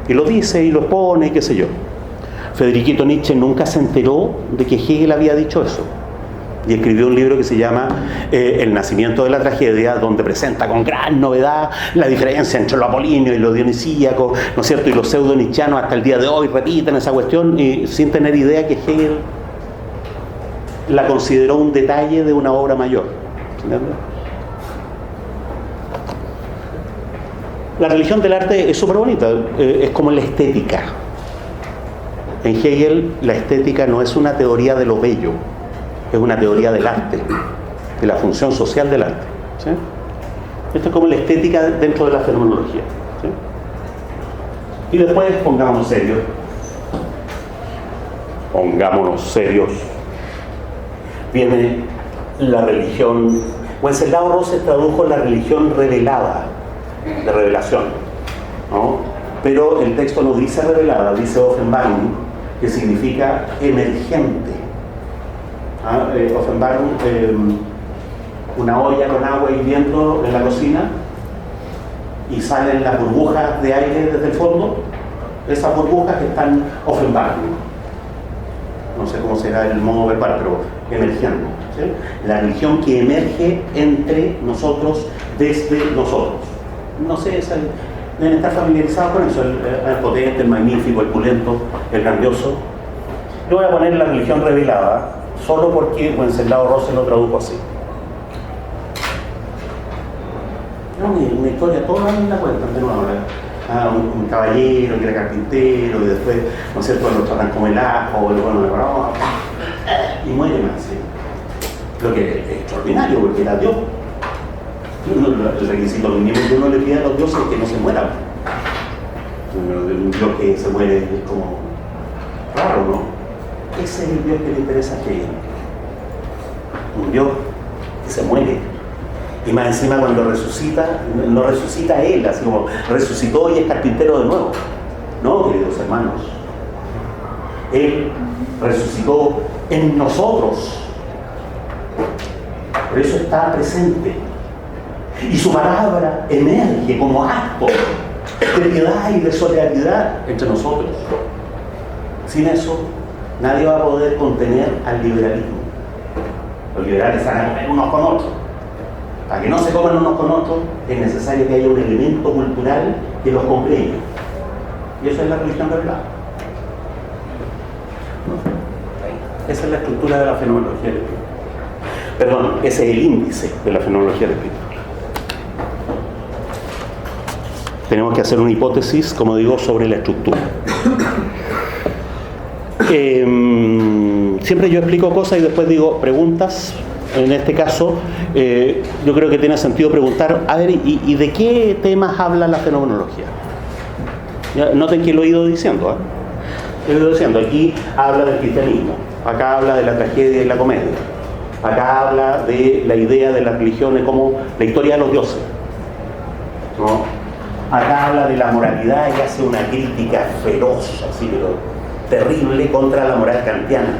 B: Y lo dice y lo pone y qué sé yo. Federiquito Nietzsche nunca se enteró de que Hegel había dicho eso. Y escribió un libro que se llama El nacimiento de la tragedia, donde presenta con gran novedad la diferencia entre lo apolíneo y lo dionisíaco, ¿no es cierto? Y los pseudo-nietzschianos hasta el día de hoy repiten esa cuestión y sin tener idea que Hegel la consideró un detalle de una obra mayor. ¿Entiendes? La religión del arte es súper bonita, es como la estética. En Hegel la estética no es una teoría de lo bello, es una teoría del arte, de la función social del arte. ¿Sí? Esto es como la estética dentro de la fenomenología. ¿Sí? Y después pongámonos serios. Viene la religión. Wenceslao Roses tradujo la religión revelada, de revelación, ¿no? Pero el texto no dice revelada, dice Offenbarung, que significa emergente. Offenbarung, una olla con agua hirviendo en la cocina y salen las burbujas de aire desde el fondo. Esas burbujas están Offenbarung. No sé cómo será el modo verbal, pero emergiendo. ¿Sí? La religión que emerge entre nosotros, desde nosotros. No sé, deben estar familiarizados con eso, el potente, el magnífico, el pulento, el grandioso. Yo voy a poner la religión revelada, solo porque Wenceslao Roses lo tradujo así. Una historia, toda la cuentan de nuevo. Un caballero que era carpintero y después, ¿no es cierto?, lo tratan como el ajo, y muere más. ¿Sí? Lo que es extraordinario, porque era Dios. El requisito mínimo que uno le pide a los dioses es que no se mueran. Un Dios que se muere es como raro, ¿no? Ese es el Dios que le interesa a Hegel. Un Dios que se muere. Y más encima cuando resucita, no resucita él, así como resucitó y es carpintero de nuevo. No, queridos hermanos. Él resucitó en nosotros. Por eso está presente. Y su palabra emerge como acto de piedad y de solidaridad entre nosotros. Sin eso, nadie va a poder contener al liberalismo. Los liberales van a comer unos con otros. Para que no se coman unos con otros, es necesario que haya un elemento cultural que los comprenda. Y eso es la religión revelada. Esa es la estructura de la fenomenología del espíritu. Perdón, ese es el índice de la fenomenología del espíritu. Tenemos que hacer una hipótesis, como digo, sobre la estructura. Siempre yo explico cosas y después digo preguntas. En este caso, yo creo que tiene sentido preguntar, a ver, ¿y de qué temas habla la fenomenología? Ya, noten que lo he ido diciendo, Lo he ido diciendo, aquí habla del cristianismo, acá habla de la tragedia y la comedia, acá habla de la idea de las religiones como la historia de los dioses, ¿no? Acá habla de la moralidad y hace una crítica feroz, así, pero terrible, contra la moral kantiana,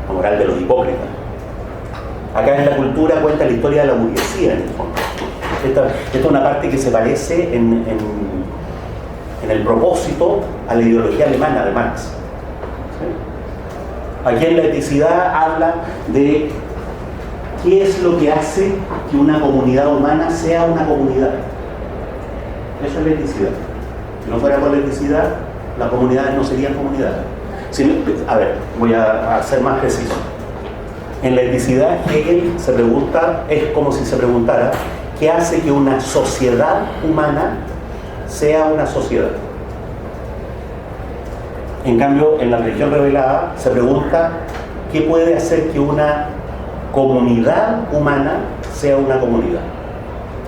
B: la moral de los hipócritas. Acá en la cultura cuenta la historia de la burguesía, en el fondo. Esta es una parte que se parece en el propósito a la ideología alemana de Marx. ¿Sí? Aquí en la eticidad habla de qué es lo que hace que una comunidad humana sea una comunidad. Eso es la eticidad. Si no fuera por la eticidad, las comunidades no serían comunidades. A ver, voy a ser más preciso. En la eticidad, Hegel se pregunta, es como si se preguntara, ¿qué hace que una sociedad humana sea una sociedad? En cambio, en la religión revelada se pregunta, ¿qué puede hacer que una comunidad humana sea una comunidad?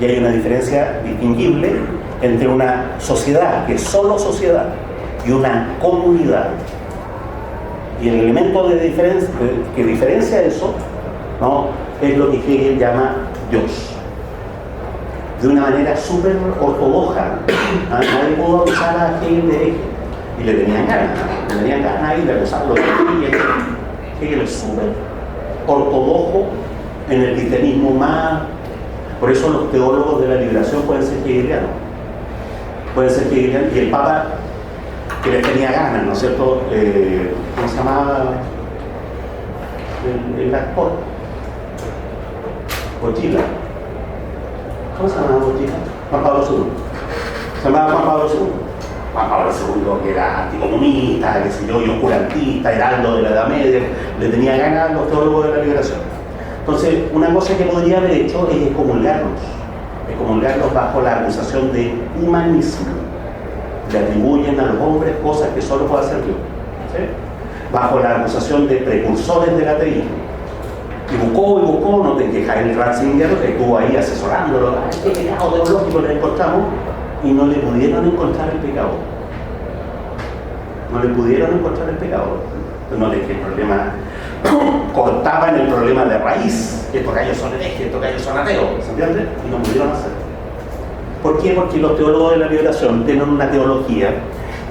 B: Y hay una diferencia distinguible entre una sociedad, que es solo sociedad, y una comunidad. Y el elemento de diferencia, que diferencia eso, ¿no?, es lo que Hegel llama Dios. De una manera súper ortodoxa. Nadie pudo acusar a Hegel de hereje. Y le tenían ganas y de acusarlo de hereje. Hegel es súper ortodoxo en el cristianismo más. Por eso los teólogos de la liberación pueden ser hegelianos. Pueden ser hegelianos. Y el Papa, que les tenía ganas, ¿no es cierto? ¿Cómo se llamaba el actor? Bochila. ¿Cómo se llamaba Bochila? Juan Pablo II. Se llamaba Juan Pablo II. Juan Pablo II, que era anticomunista, qué sé yo, y oscurantista, heraldo de la Edad Media, le tenía ganas a los teólogos de la liberación. Entonces, una cosa que podría haber hecho es excomulgarlos bajo la acusación de humanismo. Le atribuyen a los hombres cosas que solo puede hacer Dios, ¿sí? Bajo la acusación de precursores del ateísmo. Y buscó, no te quejas, el Ratzinger estuvo ahí asesorándolo, qué pecado teológico le encontramos, y no le pudieron encontrar el pecado. No le pudieron encontrar el pecado. No es que el problema cortaba en el problema de raíz, que estos gallos son herejes, estos gallos son ateos, ¿se entiende? Y no pudieron hacer. ¿Por qué? Porque los teólogos de la liberación tienen una teología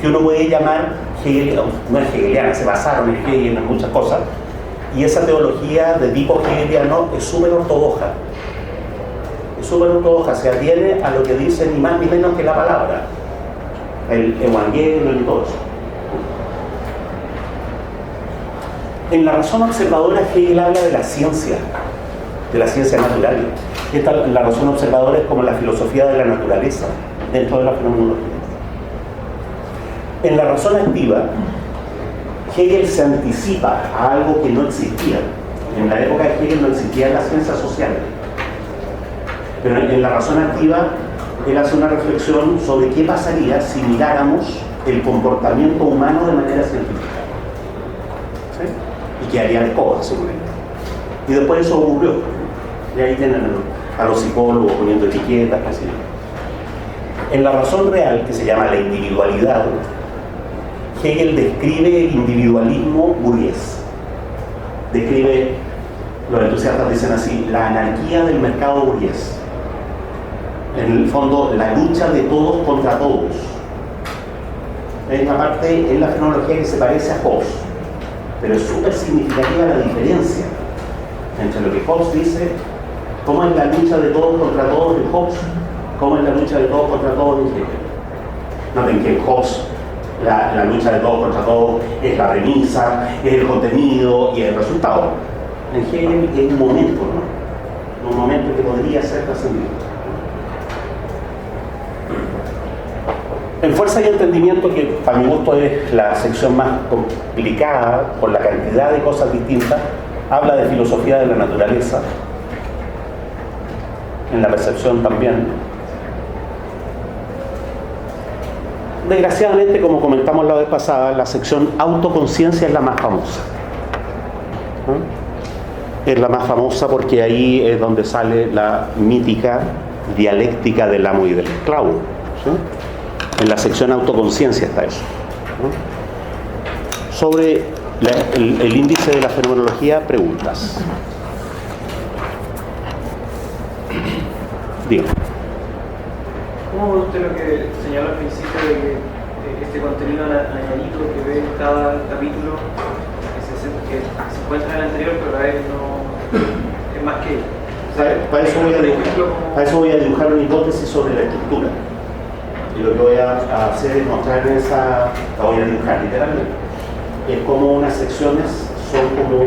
B: que uno puede llamar hegeliana, no es hegeliana, se basaron en Hegel en muchas cosas, y esa teología de tipo hegeliano es súper ortodoxa. Es súper ortodoxa, se atiene a lo que dice ni más ni menos que la palabra, el evangelio y todo eso. En la razón observadora, Hegel habla de la ciencia natural. La razón observadora es como la filosofía de la naturaleza dentro de la fenomenología. En la razón activa, Hegel se anticipa a algo que no existía. En la época de Hegel no existían las ciencias sociales. Pero en la razón activa, él hace una reflexión sobre qué pasaría si miráramos el comportamiento humano de manera científica. ¿Sí? Y qué haría de cosas, seguramente. Y después eso ocurrió. Y ahí tienen a los psicólogos poniendo etiquetas, así. En la razón real, que se llama la individualidad, Hegel describe el individualismo burgués. Describe, los entusiastas dicen así, la anarquía del mercado burgués. En el fondo, la lucha de todos contra todos. Hay una parte en la fenomenología que se parece a Hobbes, pero es súper significativa la diferencia entre lo que Hobbes dice, cómo es la lucha de todos contra todos en Hobbes, cómo es la lucha de todos contra todos en Hegel. Noten que en Hobbes la lucha de todos contra todos es la premisa, es el contenido y el resultado. En Hegel es un momento, ¿no? en un momento que podría ser trascendido. En Fuerza y Entendimiento, que para mi gusto es la sección más complicada por la cantidad de cosas distintas, habla de filosofía de la naturaleza, en la percepción también. Desgraciadamente, como comentamos la vez pasada, la sección autoconciencia es la más famosa. Es la más famosa porque ahí es donde sale la mítica dialéctica del amo y del esclavo. ¿Sí? En la sección autoconciencia está eso. Sobre el índice de la fenomenología, preguntas. Digo.
D: ¿Cómo ve usted lo que señaló al principio de que este contenido añadido que ve en cada capítulo que se encuentra en el anterior, pero a él no es más que él?
B: Para eso voy a dibujar una hipótesis sobre la estructura. Y lo que voy a hacer es mostrar esa, la voy a dibujar literalmente. Es como unas secciones son como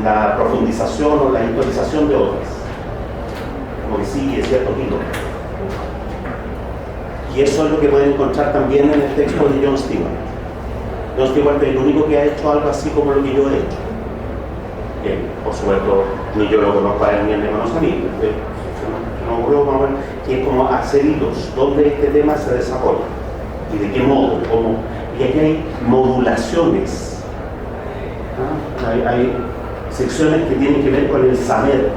B: la profundización o la historización de otras. Como que sigue cierto hilo. Y eso es lo que pueden encontrar también en el texto de John Stewart. John Stewart es el único que ha hecho algo así como lo que yo he hecho. Bien, por supuesto, ni yo lo conozco a él ni a hermanos a mí. No creo que es como hacer hilos, donde este tema se desarrolla y de qué modo, cómo. Y aquí hay modulaciones. Hay secciones que tienen que ver con el saber,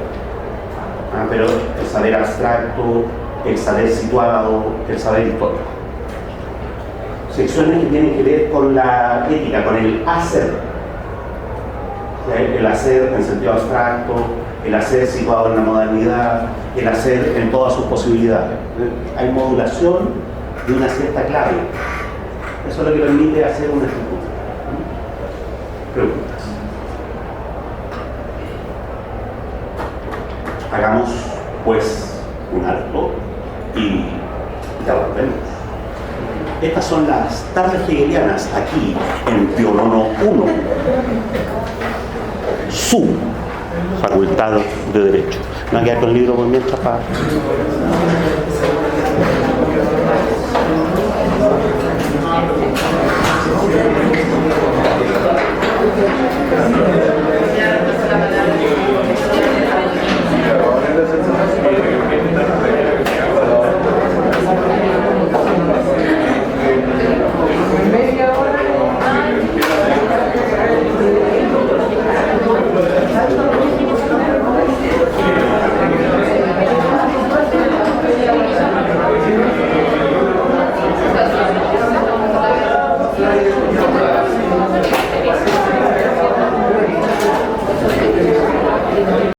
B: pero el saber abstracto, el saber situado, el saber histórico. Secciones que tienen que ver con la ética, con el hacer. El hacer en sentido abstracto, el hacer situado en la modernidad, el hacer en todas sus posibilidades. Hay modulación de una cierta clave. Eso es lo que permite hacer una estructura. Preguntas. Hagamos pues un alto y ya volvemos. Estas son las tardes hegelianas aquí en Pionono 1, su facultad de Derecho. Me voy a quedar con el libro por mientras para...